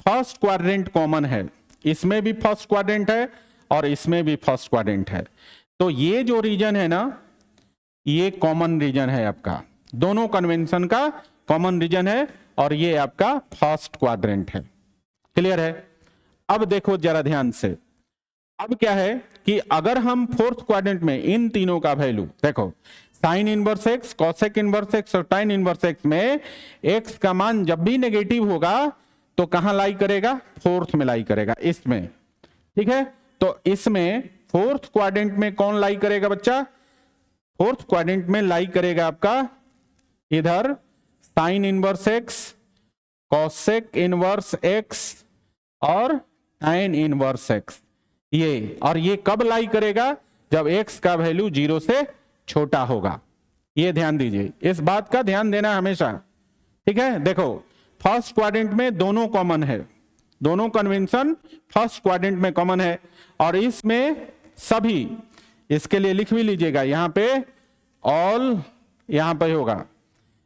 फर्स्ट क्वाड्रेंट कॉमन है। इसमें भी फर्स्ट क्वाड्रेंट है और इसमें भी फर्स्ट क्वाड्रेंट है। तो ये जो रीजन है ना, ये कॉमन रीजन है आपका, दोनों कन्वेंशन का कॉमन रीजन है, और ये आपका फर्स्ट क्वाड्रेंट है। क्लियर है? अब देखो जरा ध्यान से, अब क्या है कि अगर हम फोर्थ क्वाड्रेंट में इन तीनों का वैल्यू देखो, sign inverse x, cosec inverse x और tan इनवर्स एक्स में एक्स का मान जब भी नेगेटिव होगा तो कहां लाई करेगा? फोर्थ में लाई करेगा, इसमें। ठीक है? तो इसमें फोर्थ क्वाड्रेंट में कौन लाई करेगा बच्चा? फोर्थ क्वाड्रेंट में लाई करेगा आपका इधर sign inverse x, cosec inverse x और tan इनवर्स एक्स। ये और ये कब लाई करेगा? जब x का वैल्यू 0 से छोटा होगा। ये ध्यान दीजिए, इस बात का ध्यान देना हमेशा। ठीक है? देखो फर्स्ट क्वाड्रेंट में दोनों कॉमन है, दोनों कन्वेंशन फर्स्ट क्वाड्रेंट में कॉमन है, और इसमें सभी, इसके लिए लिख भी लीजिएगा, यहां पे ऑल, यहां पे होगा,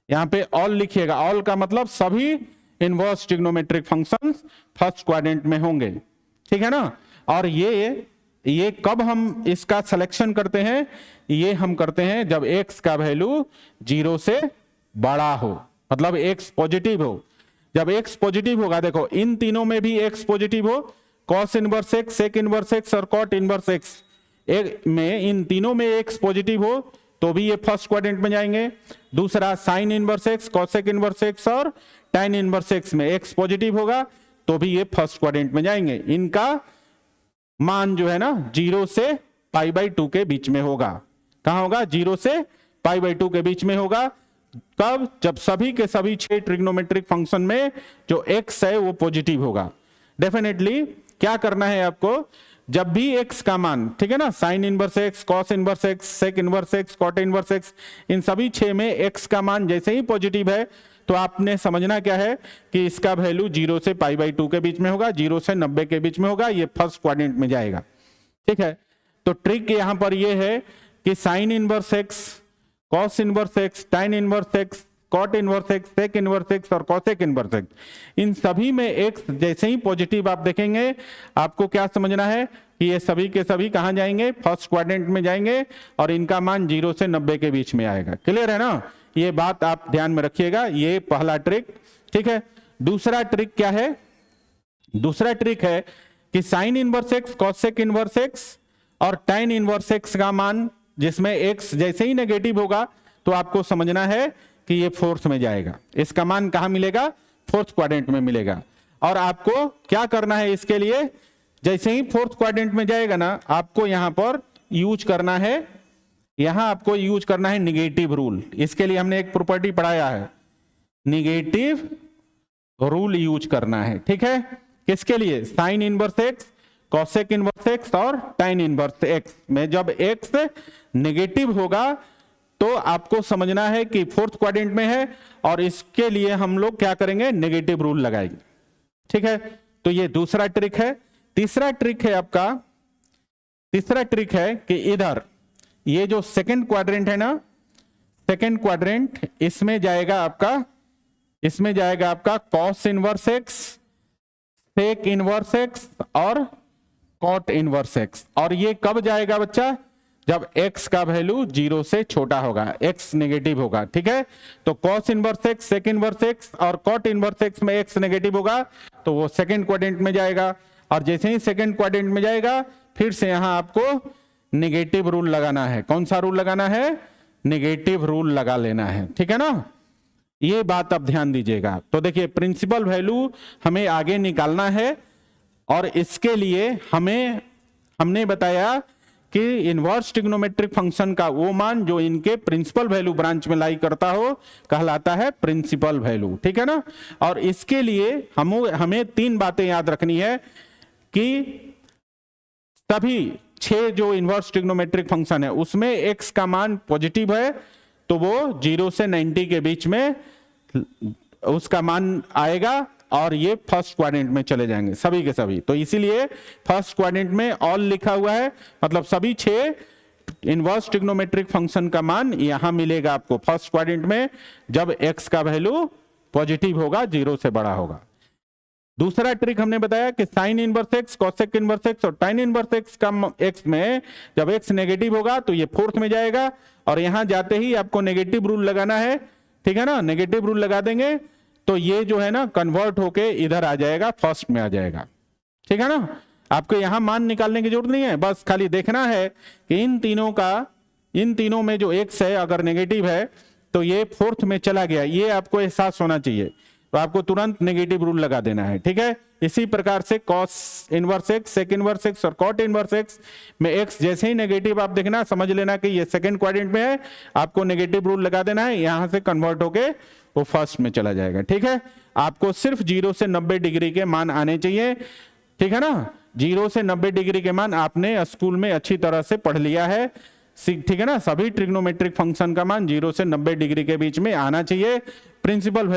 यहां पे ऑल लिखिएगा। ऑल का मतलब सभी inverse trigonometric functions first quadrant में होंगे। ठीक है ना? और ये कब हम इसका सिलेक्शन करते हैं? ये हम करते हैं जब x का वैल्यू 0 से बड़ा हो, मतलब x पॉजिटिव हो। जब x पॉजिटिव होगा, देखो इन तीनों में भी x पॉजिटिव हो, cos inverse x, sec inverse x और कॉट इनवर्स एक्स में, इन तीनों में x पॉजिटिव हो तो भी ये फर्स्ट क्वाड्रेंट में जाएंगे। दूसरा sign inverse x, cosec inverse x और tan इनवर्स एक्स में x पॉजिटिव होगा तो भी ये फर्स्ट क्वाड्रेंट में जाएंगे। इनका मान जो है ना 0 से π/2 के बीच में होगा। कहां होगा? 0 से π/2 के बीच में होगा। कब? जब सभी के सभी 6 ट्रिग्नोमेट्रिक फंक्शन में जो x है वो पॉजिटिव होगा। डेफिनेटली क्या करना है आपको? जब भी x का मान, ठीक है ना, sine inverse x, cos inverse x, sec inverse x, cot inverse x, इन सभी 6 में x का मान जैसे ही पॉजिटिव है तो आपने समझना क्या है कि इसका वैल्यू 0 से π/2 के बीच में होगा, 0 से 90 के बीच में होगा, ये फर्स्ट क्वाड्रेंट में जाएगा। ठीक है? तो ट्रिक यहां पर ये है कि sine inverse x, cos inverse x, tan inverse x, cot inverse x, sec inverse x और कॉसेक इनवर्स एक्स, इन सभी में x जैसे ही पॉजिटिव आप देखेंगे, आपको क्या समझना है कि ये सभी के सभी कहां जाएंगे? फर्स्ट क्वाड्रेंट में जाएंगे, और इनका मान 0 से 90 के बीच में आएगा। क्लियर है ना? ये बात आप ध्यान में रखिएगा, ये पहला ट्रिक। ठीक है? दूसरा ट्रिक क्या है? दूसरा ट्रिक है कि sine inverse x, cosec inverse x और tan इनवर्स एक्स का मान जिसमें x जैसे ही नेगेटिव होगा तो आपको समझना है कि ये फोर्थ में जाएगा। इसका मान कहां मिलेगा? फोर्थ क्वाड्रेंट में मिलेगा। और आपको क्या करना है इसके लिए, जैसे ही फोर्थ क्वाड्रेंट में जाएगा ना, आपको यहां पर यूज करना है, यहां आपको यूज करना है निगेटिव रूल। इसके लिए हमने एक प्रॉपर्टी पढ़ाया है, निगेटिव रूल यूज करना है। ठीक है, किसके लिए? Sign inverse x, cosec inverse x और tan इनवर्स एक्स में जब x नेगेटिव होगा तो आपको समझना है कि फोर्थ क्वाड्रेंट में है और इसके लिए हम लोग क्या करेंगे? नेगेटिव रूल लगाएंगे। ठीक है, तो ये दूसरा ट्रिक है। तीसरा ट्रिक है आपका, तीसरा ट्रिक है कि इधर ये जो सेकंड क्वाड्रेंट है ना, सेकंड क्वाड्रेंट इसमें जाएगा आपका, इसमें जाएगा आपका cos inverse x, sec inverse x और कॉट इनवर्स एक्स। और ये कब जाएगा बच्चा? जब x का वैल्यू 0 से छोटा होगा, x नेगेटिव होगा। ठीक है, तो cos inverse x, sec inverse x और कॉट इनवर्स एक्स में x नेगेटिव होगा तो वो सेकंड क्वाड्रेंट में जाएगा। और जैसे ही सेकंड क्वाड्रेंट में जाएगा फिर से यहां आपको नेगेटिव रूल लगाना है। कौन सा रूल लगाना है? नेगेटिव रूल लगा लेना है। ठीक है ना, ये बात आप ध्यान दीजिएगा। तो देखिए प्रिंसिपल वैल्यू हमें आगे निकालना है और इसके लिए हमने बताया कि इनवर्स ट्रिग्नोमेट्रिक फंक्शन का वो मान जो इनके प्रिंसिपल वैल्यू ब्रांच में लाई करता हो कहलाता है प्रिंसिपल वैल्यू। ठीक है ना, और इसके लिए हमें तीन बातें याद रखनी है कि सभी 6 जो इनवर्स ट्रिग्नोमेट्रिक फंक्शन है उसमें x का मान पॉजिटिव है तो वो 0 से 90 के बीच में उसका मान आएगा और ये फर्स्ट क्वाड्रेंट में चले जाएंगे सभी के सभी। तो इसीलिए फर्स्ट क्वाड्रेंट में ऑल लिखा हुआ है, मतलब सभी 6 इनवर्स ट्रिग्नोमेट्रिक फंक्शन का मान यहां मिलेगा आपको फर्स्ट क्वाड्रेंट में जब x का वैल्यू पॉजिटिव होगा, 0 से बड़ा होगा। दूसरा ट्रिक हमने बताया कि sine inverse x, cosec inverse x और tan इनवर्स एक्स का x में जब x नेगेटिव होगा तो ये फोर्थ में जाएगा और यहां जाते ही आपको नेगेटिव रूल लगाना है। ठीक है ना, नेगेटिव रूल लगा देंगे तो ये जो है ना कन्वर्ट होके इधर आ जाएगा, फर्स्ट में आ जाएगा। ठीक है ना, आपको यहां मान निकालने की जरूरत नहीं है, बस खाली देखना है कि इन तीनों में जो x है अगर नेगेटिव है तो ये फोर्थ में चला गया, ये आपको एहसास होना चाहिए। तो आपको तुरंत नेगेटिव रूल लगा देना है। ठीक है, इसी प्रकार से cos inverse x, sec inverse x और कॉट इनवर्स एक्स में एक्स जैसे ही नेगेटिव आप देखना, समझ लेना कि ये सेकंड क्वाड्रेंट में है, आपको नेगेटिव रूल लगा देना है, यहां से कन्वर्ट होके वो फर्स्ट में चला जाएगा। ठीक है, आपको सिर्फ 0 से 90 डिग्री के मान आने चाहिए। ठीक है ना, 0 से 90 डिग्री के मान आपने स्कूल में अच्छी तरह से पढ़ लिया है। ठीक है ना, सभी ट्रिग्नोमेट्रिक फंक्शन का मान 0 से 90 डिग्री के बीच में आना चाहिए प्रिंसिपल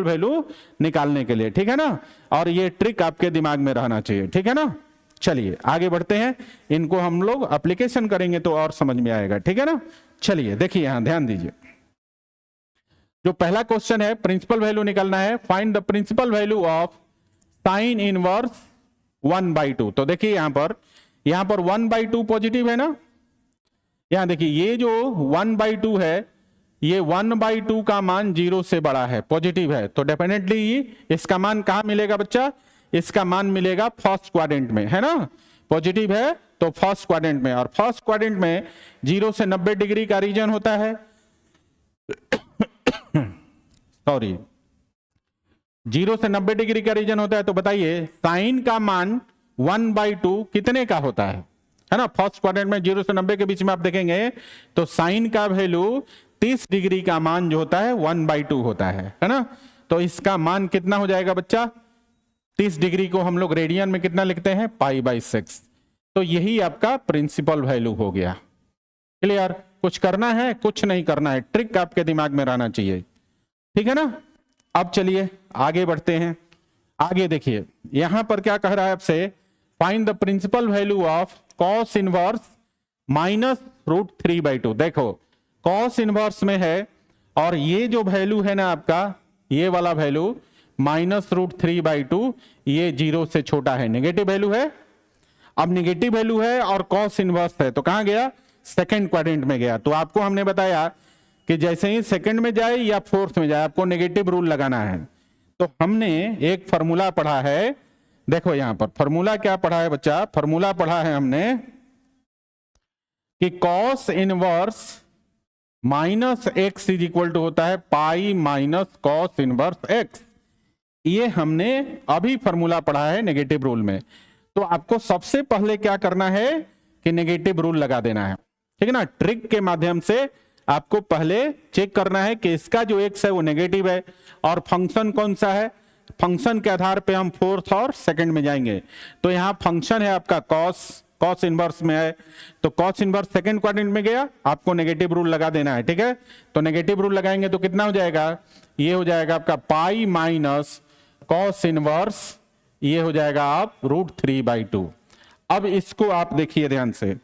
वैल्यू निकालने के लिए। ठीक है ना, और ये ट्रिक आपके दिमाग में रहना चाहिए। ठीक है ना, चलिए आगे बढ़ते हैं, इनको हम लोग एप्लीकेशन करेंगे तो और समझ में आएगा। ठीक है ना, चलिए देखिए यहां ध्यान दीजिए, जो पहला क्वेश्चन है प्रिंसिपल वैल्यू निकालना है, find the principal value of sine inverse 1/2। तो देखिए यहां पर 1/2 पॉजिटिव है ना, यहां देखिए ये जो 1/2 है, ये 1/2 का मान 0 से बड़ा है, पॉजिटिव है, तो डेफिनेटली इसका मान कहां मिलेगा बच्चा? इसका मान मिलेगा फर्स्ट क्वाड्रेंट में, है ना, पॉजिटिव है तो फर्स्ट क्वाड्रेंट में। और फर्स्ट क्वाड्रेंट में 0 से 90 डिग्री का रीजन होता है सॉरी 0 से 90 डिग्री का रीजन होता है। तो बताइए साइन का मान 1/2 कितने का होता है ना, फर्स्ट क्वाड्रेंट में 0 से 90 के बीच में आप देखेंगे तो साइन का वैल्यू 30 डिग्री का मान जो होता है 1/2 होता है ना। तो इसका मान कितना हो जाएगा बच्चा? 30 डिग्री को हम लोग रेडियन में कितना लिखते हैं? π/6। तो यही आपका प्रिंसिपल वैल्यू हो गया। क्लियर? कुछ करना है? कुछ नहीं करना है, ट्रिक आपके दिमाग में रहना चाहिए। ठीक है ना, अब चलिए आगे बढ़ते हैं। आगे देखिए यहां पर क्या कह रहा है आपसे, find the principal value of cos inverse -√3/2। देखो कॉस इनवर्स में है और ये जो वैल्यू है ना आपका, ये वाला वैल्यू -√3/2, ये 0 से छोटा है, नेगेटिव वैल्यू है। अब नेगेटिव वैल्यू है और कॉस इनवर्स है तो कहां गया? सेकंड क्वाड्रेंट में गया। तो आपको हमने बताया कि जैसे ही सेकंड में जाए या फोर्थ में जाए आपको नेगेटिव रूल लगाना है। तो हमने एक फॉर्मूला पढ़ा है, देखो यहां पर फॉर्मूला क्या पढ़ा है बच्चा, फॉर्मूला पढ़ा है हमने कि cos inverse minus x is equal to होता है pi minus cos inverse x. ये हमने अभी फॉर्मूला पढ़ा है नेगेटिव रूल में। तो आपको सबसे पहले क्या करना है कि नेगेटिव रूल लगा देना है, ठीक है ना। ट्रिक के माध्यम से आपको पहले चेक करना है कि इसका जो एक्स है वो नेगेटिव है और फंक्शन कौन सा है, फंक्शन के आधार पे हम फोर्थ और सेकंड में जाएंगे। तो यहां फंक्शन है आपका कॉस इनवर्स में है, तो कॉस इनवर्स सेकंड क्वाड्रेंट में गया, आपको नेगेटिव रूल लगा देना है, ठीक है। तो नेगेटिव रूल लगाएंगे तो कितना हो जाएगा, ये हो जाएगा आपका पाई माइनस कॉस इनवर्स, ये हो जाएगा आप √3/2। अब इसको आप देखिए ध्यान से,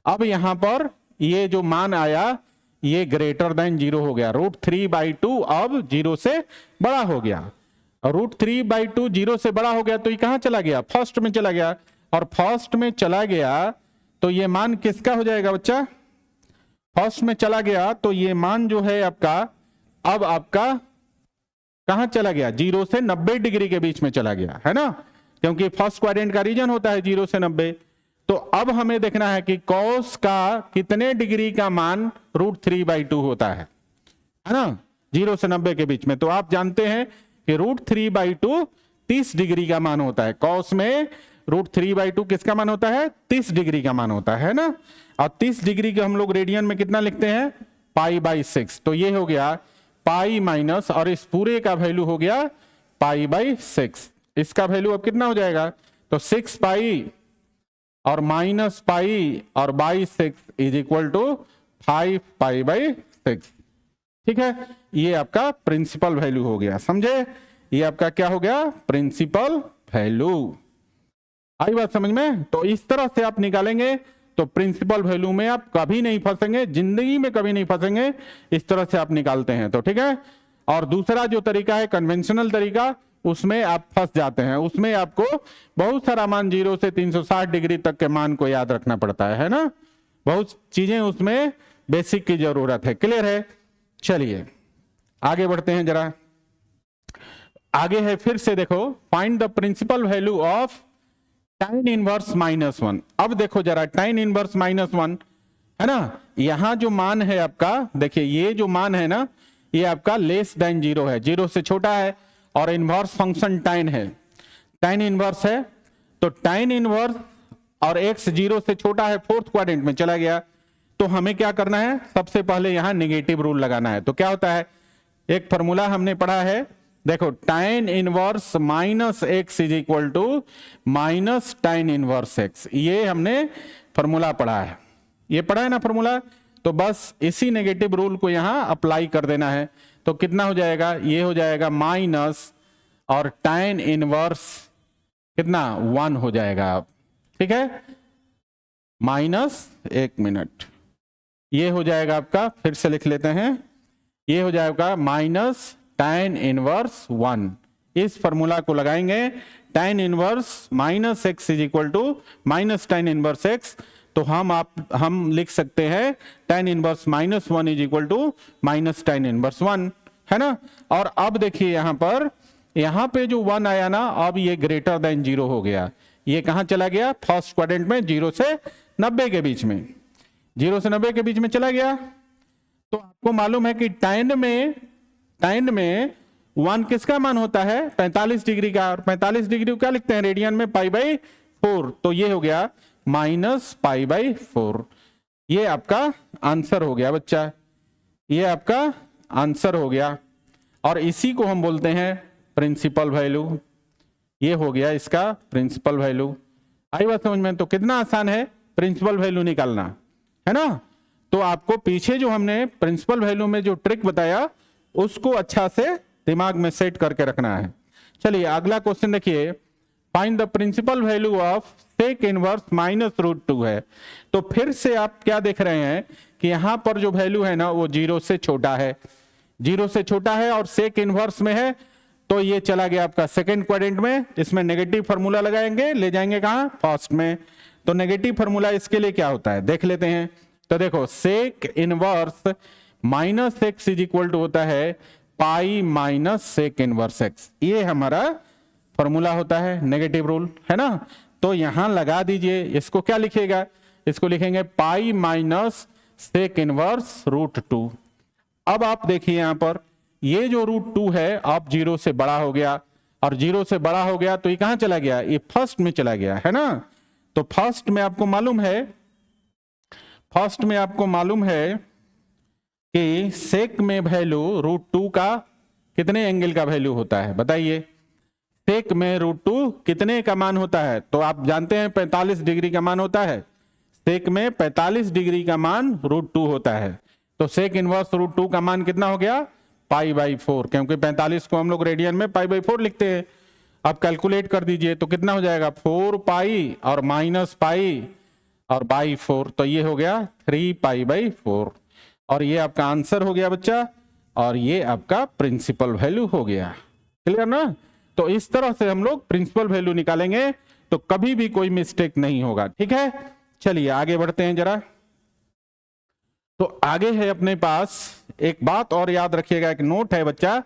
अब यहां पर ये जो मान आया ये ग्रेटर देन 0 हो गया, √3/2 अब 0 से बड़ा हो गया। √3/2 0 से बड़ा हो गया तो ये कहां चला गया, फर्स्ट में चला गया, और फर्स्ट में चला गया तो ये मान किसका हो जाएगा बच्चा, फर्स्ट में चला गया तो ये मान जो है आपका अब आपका कहां चला गया, 0 से 90 डिग्री के बीच में चला गया, है ना, क्योंकि फर्स्ट क्वाड्रेंट का रीजन होता है 0 से 90। तो अब हमें देखना है कि कॉस का कितने डिग्री का मान √3/2 होता है ना, 0 से 90 के बीच में। तो आप जानते हैं कि √3/2 30 डिग्री का मान होता है, कॉस में √3/2 किसका मान होता है, 30 डिग्री का मान होता है ना। और 30 डिग्री के हम लोग रेडियन में कितना लिखते हैं, π/6। तो ये हो गया पाई माइनस, और इस पूरे का वैल्यू हो गया π/6। इसका वैल्यू अब कितना हो जाएगा, तो 6 पाई और माइनस पाई और /6 इज इक्वल टू 5 π/6, ठीक है। ये आपका प्रिंसिपल वैल्यू हो गया, समझे, ये आपका क्या हो गया, प्रिंसिपल वैल्यू। आई बात समझ में। तो इस तरह से आप निकालेंगे तो प्रिंसिपल वैल्यू में आप कभी नहीं फंसेंगे, जिंदगी में कभी नहीं फंसेंगे, इस तरह से आप निकालते हैं तो ठीक है। और दूसरा जो तरीका है कन्वेंशनल तरीका, उसमें आप फंस जाते हैं, उसमें आपको बहुत सारा मान 0 से 360 डिग्री तक के मान को याद रखना पड़ता है ना, बहुत चीजें उसमें बेसिक की जरूरत है, क्लियर है। चलिए आगे बढ़ते हैं, जरा आगे है, फिर से देखो, find the principal value of tan inverse -1। अब देखो जरा tan इनवर्स -1 है ना, यहां जो मान है आपका, देखिए ये जो मान है ना, ये आपका लेस देन 0 है, 0 से छोटा है, और इनवर्स फंक्शन tan है, tan इनवर्स है। तो tan इनवर्स और x 0 से छोटा है, फोर्थ क्वाड्रेंट में चला गया, तो हमें क्या करना है, सबसे पहले यहां नेगेटिव रूल लगाना है। तो क्या होता है, एक फॉर्मूला हमने पढ़ा है, देखो tan inverse -x is equal to minus tan inverse x, ये हमने फॉर्मूला पढ़ा है, ये पढ़ा है ना फॉर्मूला। तो बस इसी नेगेटिव रूल को यहां अप्लाई कर देना है। तो कितना हो जाएगा, ये हो जाएगा माइनस और tan इनवर्स कितना 1 हो जाएगा, ठीक है, माइनस, एक मिनट, ये हो जाएगा आपका, फिर से लिख लेते हैं, ये हो जाएगा माइनस tan इनवर्स 1। इस फॉर्मूला को लगाएंगे, tan inverse -x is equal to minus tan inverse x, तो हम लिख सकते हैं tan inverse -1 is equal to minus tan inverse 1, है ना। और अब देखिए यहां पे जो 1 आया ना, अब ये ग्रेटर देन 0 हो गया, ये कहां चला गया, फर्स्ट क्वाड्रेंट में 0 से 90 के बीच में, 0 से 90 के बीच में चला गया। तो आपको मालूम है कि tan में 1 किसका मान होता है, 45 डिग्री का, और 45 डिग्री को क्या लिखते हैं रेडियन में, π/4। तो ये हो गया -π/4। ये आपका आंसर हो गया बच्चा, ये आपका आंसर हो गया, और इसी को हम बोलते हैं प्रिंसिपल वैल्यू। ये हो गया इसका प्रिंसिपल वैल्यू। आई बात समझ में। तो कितना आसान है प्रिंसिपल वैल्यू निकालना, है ना। तो आपको पीछे जो हमने प्रिंसिपल वैल्यू में जो ट्रिक बताया उसको अच्छा से दिमाग में सेट करके रखना है। चलिए अगला क्वेश्चन देखिए, find the principal value of sec inverse -√2 है। तो फिर से आप क्या देख रहे हैं कि यहां पर जो वैल्यू है ना वो 0 से छोटा है, 0 से छोटा है और सेक इनवर्स में है, तो ये चला गया आपका सेकंड क्वाड्रेंट में। इसमें नेगेटिव फॉर्मूला लगाएंगे, ले जाएंगे कहां, फर्स्ट में। तो नेगेटिव फॉर्मूला इसके लिए क्या होता है देख लेते हैं। तो देखो sec inverse -x is equal to होता है pi minus sec inverse x, ये हमारा फॉर्मूला होता है, नेगेटिव रूल है ना। तो यहां लगा दीजिए, इसको क्या लिखेगा, इसको लिखेंगे pi minus sec inverse root 2। अब आप देखिए यहां पर ये जो रूट 2 है अब 0 से बड़ा हो गया, और 0 से बड़ा हो गया तो ये कहां चला गया, ये फर्स्ट में चला गया है ना। तो फर्स्ट में आपको मालूम है कि सेक में वैल्यू रूट 2 का कितने एंगल का वैल्यू होता है, बताइए। सेक में रूट 2 कितने का मान होता है, तो आप जानते हैं 45 डिग्री का मान होता है। सेक में 45 डिग्री का मान रूट 2 होता है। तो सेक इनवर्स रूट 2 का मान कितना हो गया, पाई बाई 4, क्योंकि 45 को हम लोग रेडियन में पाई बाई 4 लिखते हैं। अब कैलकुलेट कर दीजिए तो कितना हो जाएगा, 4 पाई और माइनस पाई और बाई 4, तो ये हो गया 3 पाई बाई 4, और ये आपका आंसर हो गया बच्चा, और ये आपका प्रिंसिपल वैल्यू हो गया। क्लियर ना। तो इस तरह से हम लोग प्रिंसिपल वैल्यू निकालेंगे तो कभी भी कोई मिस्टेक नहीं होगा, ठीक है। चलिए आगे बढ़ते हैं जरा। तो आगे है अपने पास एक बात और याद रखिएगा, एक नोट है बच्चा,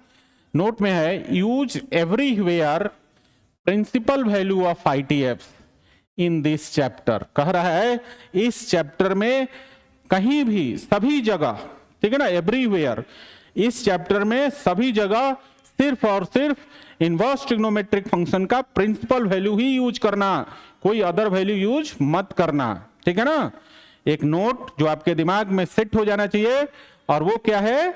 नोट में है use everywhere principal value of ITF in this chapter. कह रहा है इस चैप्टर में कहीं भी, सभी जगह, ठीक है ना, एवरीवेयर, इस चैप्टर में सभी जगह सिर्फ और सिर्फ इनवर्स ट्रिग्नोमेट्रिक फंक्शन का प्रिंसिपल वैल्यू ही यूज करना, कोई अदर वैल्यू यूज मत करना, ठीक है ना। एक नोट जो आपके दिमाग में सेट हो जाना चाहिए, और वो क्या है,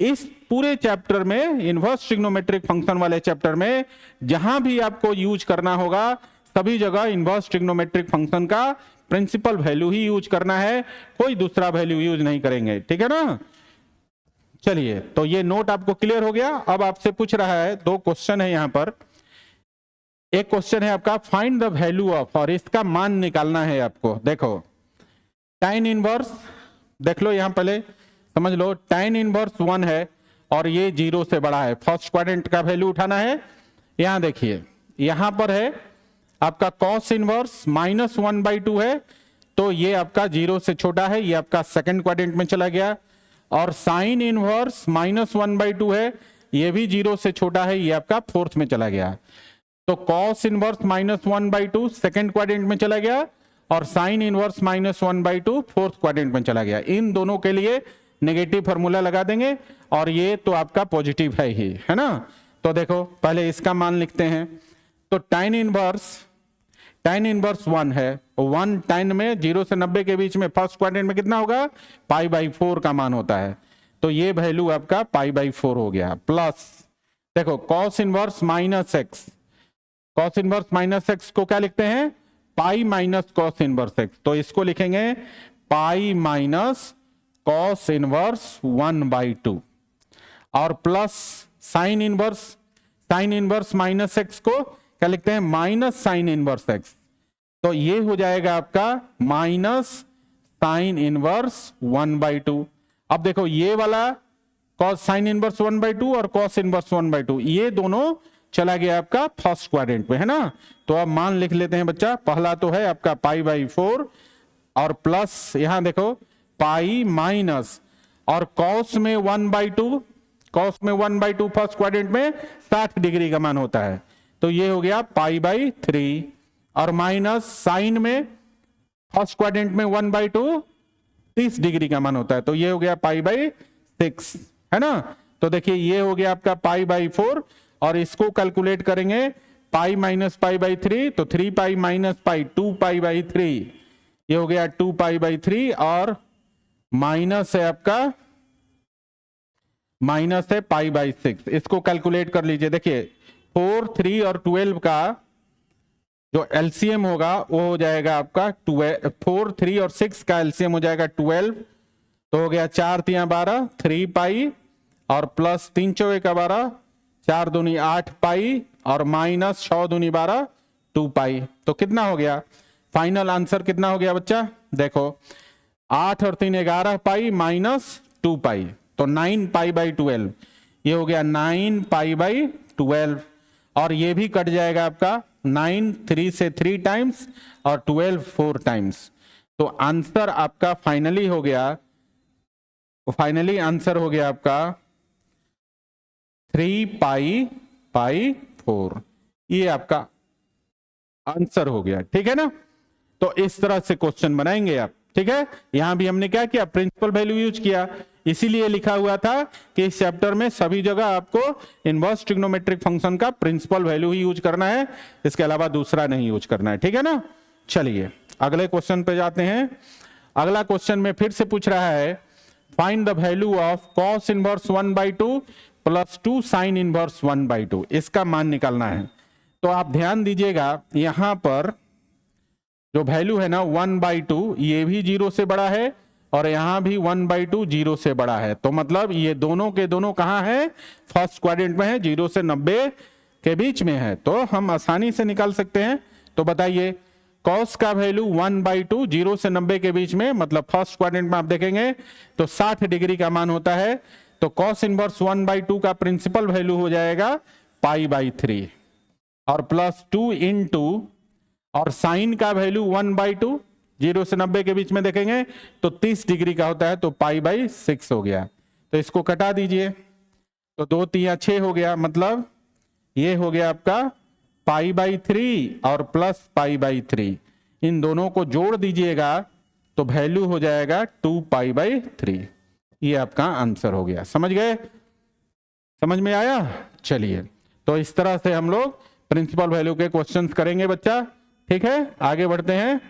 इस पूरे चैप्टर में, इनवर्स ट्रिग्नोमेट्रिक फंक्शन वाले चैप्टर में जहां भी आपको यूज करना होगा सभी जगह इनवर्स ट्रिग्नोमेट्रिक फंक्शन का प्रिंसिपल वैल्यू ही यूज करना है, कोई दूसरा वैल्यू यूज नहीं करेंगे, ठीक है ना। चलिए, तो ये नोट आपको क्लियर हो गया। अब आपसे पूछ रहा है, 2 क्वेश्चन है यहां पर। एक क्वेश्चन है आपका फाइंड द वैल्यू ऑफ, और इसका मान निकालना है आपको। देखो tan इनवर्स, देख लो यहां पहले समझ लो, tan इनवर्स 1 है और ये 0 से बड़ा है, फर्स्ट क्वाड्रेंट का वैल्यू उठाना है। यहां देखिए, यहां पर है आपका cos इनवर्स -1/2 है, तो ये आपका 0 से छोटा है, ये आपका सेकंड क्वाड्रेंट में चला गया। और sin इनवर्स -1/2 है, ये भी 0 से छोटा है, ये आपका फोर्थ में चला गया। तो cos इनवर्स -1/2 सेकंड क्वाड्रेंट में चला गया, और sin इनवर्स -1/2 फोर्थ क्वाड्रेंट में चला गया। इन दोनों के लिए नेगेटिव फॉर्मूला लगा देंगे, और ये तो आपका पॉजिटिव है ही, है ना। तो देखो पहले इसका मान लिखते हैं। तो tan इनवर्स 1 है, 1 tan में 0 से 90 के बीच में फर्स्ट क्वाड्रेंट में कितना होगा, पाई बाई 4 का मान होता है, तो ये वैल्यू आपका पाई बाई 4 हो गया। प्लस देखो cos इनवर्स माइनस एक्स को क्या लिखते हैं, पाई माइनस कॉस इनवर्स एक्स, तो इसको लिखेंगे पाई माइनस कॉस इनवर्स 1/2, और plus sign inverse minus x को क्या लिखते हैं, माइनस साइन इनवर्स एक्स, तो ये हो जाएगा आपका माइनस साइन इनवर्स 1/2। अब देखो ये वाला कॉस साइन इनवर्स 1/2 और कॉस इनवर्स 1/2, ये दोनों चला गया आपका फर्स्ट क्वाड्रेंट में, है ना। तो अब मान लिख लेते हैं बच्चा, पहला तो है आपका पाई बाई 4, और प्लस यहां देखो पाई माइनस, और कॉस में 1/2 फर्स्ट क्वाड्रेंट में 60 डिग्री का मान होता है, तो ये हो गया पाई बाई 3, और माइनस साइन में फर्स्ट क्वाड्रेंट में 1/2 30 डिग्री का मान होता है, तो ये हो गया पाई बाई 6, है ना। तो देखिए ये हो गया आपका पाई बाई 4, और इसको कैलकुलेट करेंगे पाई माइनस पाई बाई 3, तो 3 pi minus pi 2 pi by 3, ये हो गया 2 पाई बाई 3, और माइनस है आपका पाई बाई 6, इसको कैलकुलेट कर लीजिए। देखिए 4, 3 और 12 का जो एलसीएम होगा वो हो जाएगा आपका 4, 3 और 6 का एलसीएम हो जाएगा 12, तो हो गया 4 3 12, 3 पाई, और प्लस 3 चौके का 12, 4 दूनी 8 पाई, और माइनस 6 दूनी 12 2 पाई, तो कितना हो गया, फाइनल आंसर कितना हो गया बच्चा, देखो 8 और 3 11 पाई माइनस 2 पाई, तो 9 पाई बाई 12, ये हो गया 9 पाई बाई 12, और ये भी कट जाएगा आपका 9 3 से 3 टाइम्स और 12 4 टाइम्स, तो आंसर आपका फाइनली आंसर हो गया आपका 3 पाई 4, ये आपका आंसर हो गया। ठीक है ना, तो इस तरह से क्वेश्चन बनाएंगे आप। ठीक है, यहां भी हमने क्या किया, प्रिंसिपल वैल्यू यूज किया, इसीलिए लिखा हुआ था कि इस चैप्टर में सभी जगह आपको इनवर्स ट्रिग्नोमेट्रिक फंक्शन का प्रिंसिपल वैल्यू ही यूज करना है, इसके अलावा दूसरा नहीं यूज करना है। ठीक है ना, चलिए अगले क्वेश्चन पे जाते हैं। अगला क्वेश्चन में फिर से पूछ रहा है find the value of cos inverse 1/2 plus 2 sign inverse 1/2, इसका मान निकालना है। तो आप ध्यान दीजिएगा, यहां पर जो वैल्यू है ना 1/2, ये भी 0 से बड़ा है और यहां भी 1/2 0 से बड़ा है, तो मतलब ये दोनों के दोनों कहां है, फर्स्ट क्वाड्रेंट में है, 0 से 90 के बीच में है, तो हम आसानी से निकाल सकते हैं। तो बताइए cos का वैल्यू 1/2 0 से 90 के बीच में, मतलब फर्स्ट क्वाड्रेंट में आप देखेंगे तो 60 डिग्री का मान होता है, तो cos इनवर्स 1/2 का प्रिंसिपल वैल्यू हो जाएगा π/3 और प्लस 2 इंटू, और साइन का वैल्यू 1/2 0 से 90 के बीच में देखेंगे तो 30 डिग्री का होता है, तो π/6 हो गया। तो इसको कटा दीजिए, तो 2 3 6 हो गया, मतलब ये हो गया आपका π/3 और प्लस π/3, इन दोनों को जोड़ दीजिएगा तो वैल्यू हो जाएगा 2π/3। ये आपका आंसर हो गया। समझ गए, समझ में आया? चलिए, तो इस तरह से हम लोग प्रिंसिपल वैल्यू के क्वेश्चंस करेंगे बच्चा। ठीक है, आगे बढ़ते हैं।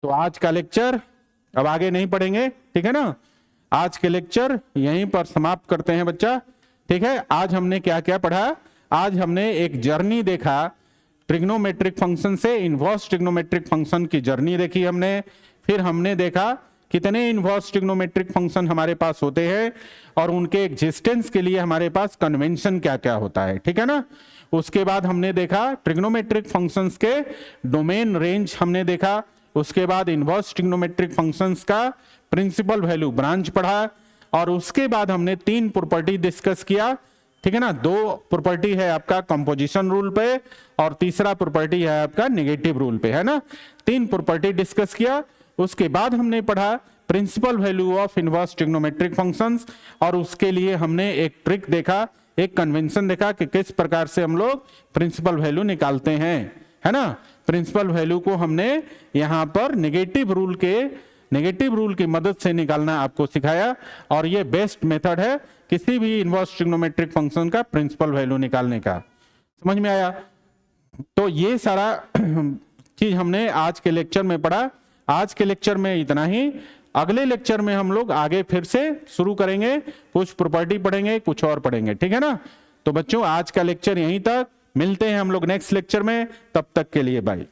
तो आज का लेक्चर अब आगे नहीं पढ़ेंगे, ठीक है ना, आज के लेक्चर यहीं पर समाप्त करते हैं बच्चा। ठीक है, आज हमने क्या क्या पढ़ा, आज हमने एक जर्नी देखा, ट्रिग्नोमेट्रिक फंक्शन से इनवर्स ट्रिग्नोमेट्रिक फंक्शन की जर्नी देखी हमने। फिर हमने देखा कितने इनवर्स ट्रिग्नोमेट्रिक फंक्शन हमारे पास होते हैं और उनके एग्जिस्टेंस के लिए हमारे पास कन्वेंशन क्या क्या होता है। ठीक है ना, उसके बाद हमने देखा ट्रिग्नोमेट्रिक फंक्शंस के डोमेन रेंज हमने देखा, उसके बाद इनवर्स ट्रिग्नोमेट्रिक फंक्शंस का प्रिंसिपल वैल्यू ब्रांच पढ़ा, और उसके बाद हमने 3 प्रॉपर्टी डिस्कस किया। ठीक है ना, 2 प्रॉपर्टी है आपका कंपोजिशन रूल पे और तीसरा प्रॉपर्टी है आपका नेगेटिव रूल पे, है ना। 3 प्रॉपर्टी डिस्कस किया, उसके बाद हमने पढ़ा principal value of inverse trigonometric functions, और उसके लिए हमने एक ट्रिक देखा, एक कन्वेंशन देखा कि किस प्रकार से हम लोग प्रिंसिपल वैल्यू निकालते हैं, है ना। प्रिंसिपल वैल्यू को हमने यहां पर नेगेटिव रूल की मदद से निकालना आपको सिखाया, और ये बेस्ट मेथड है किसी भी इनवर्स ट्रिग्नोमेट्रिक फंक्शन का प्रिंसिपल वैल्यू निकालने का। समझ में आया? तो ये सारा चीज हमने आज के लेक्चर में पढ़ा। आज के लेक्चर में इतना ही, अगले लेक्चर में हम लोग आगे फिर से शुरू करेंगे, कुछ प्रॉपर्टी पढ़ेंगे, कुछ और पढ़ेंगे। ठीक है ना, तो बच्चों आज का लेक्चर यहीं तक, मिलते हैं हम लोग नेक्स्ट लेक्चर में, तब तक के लिए बाय।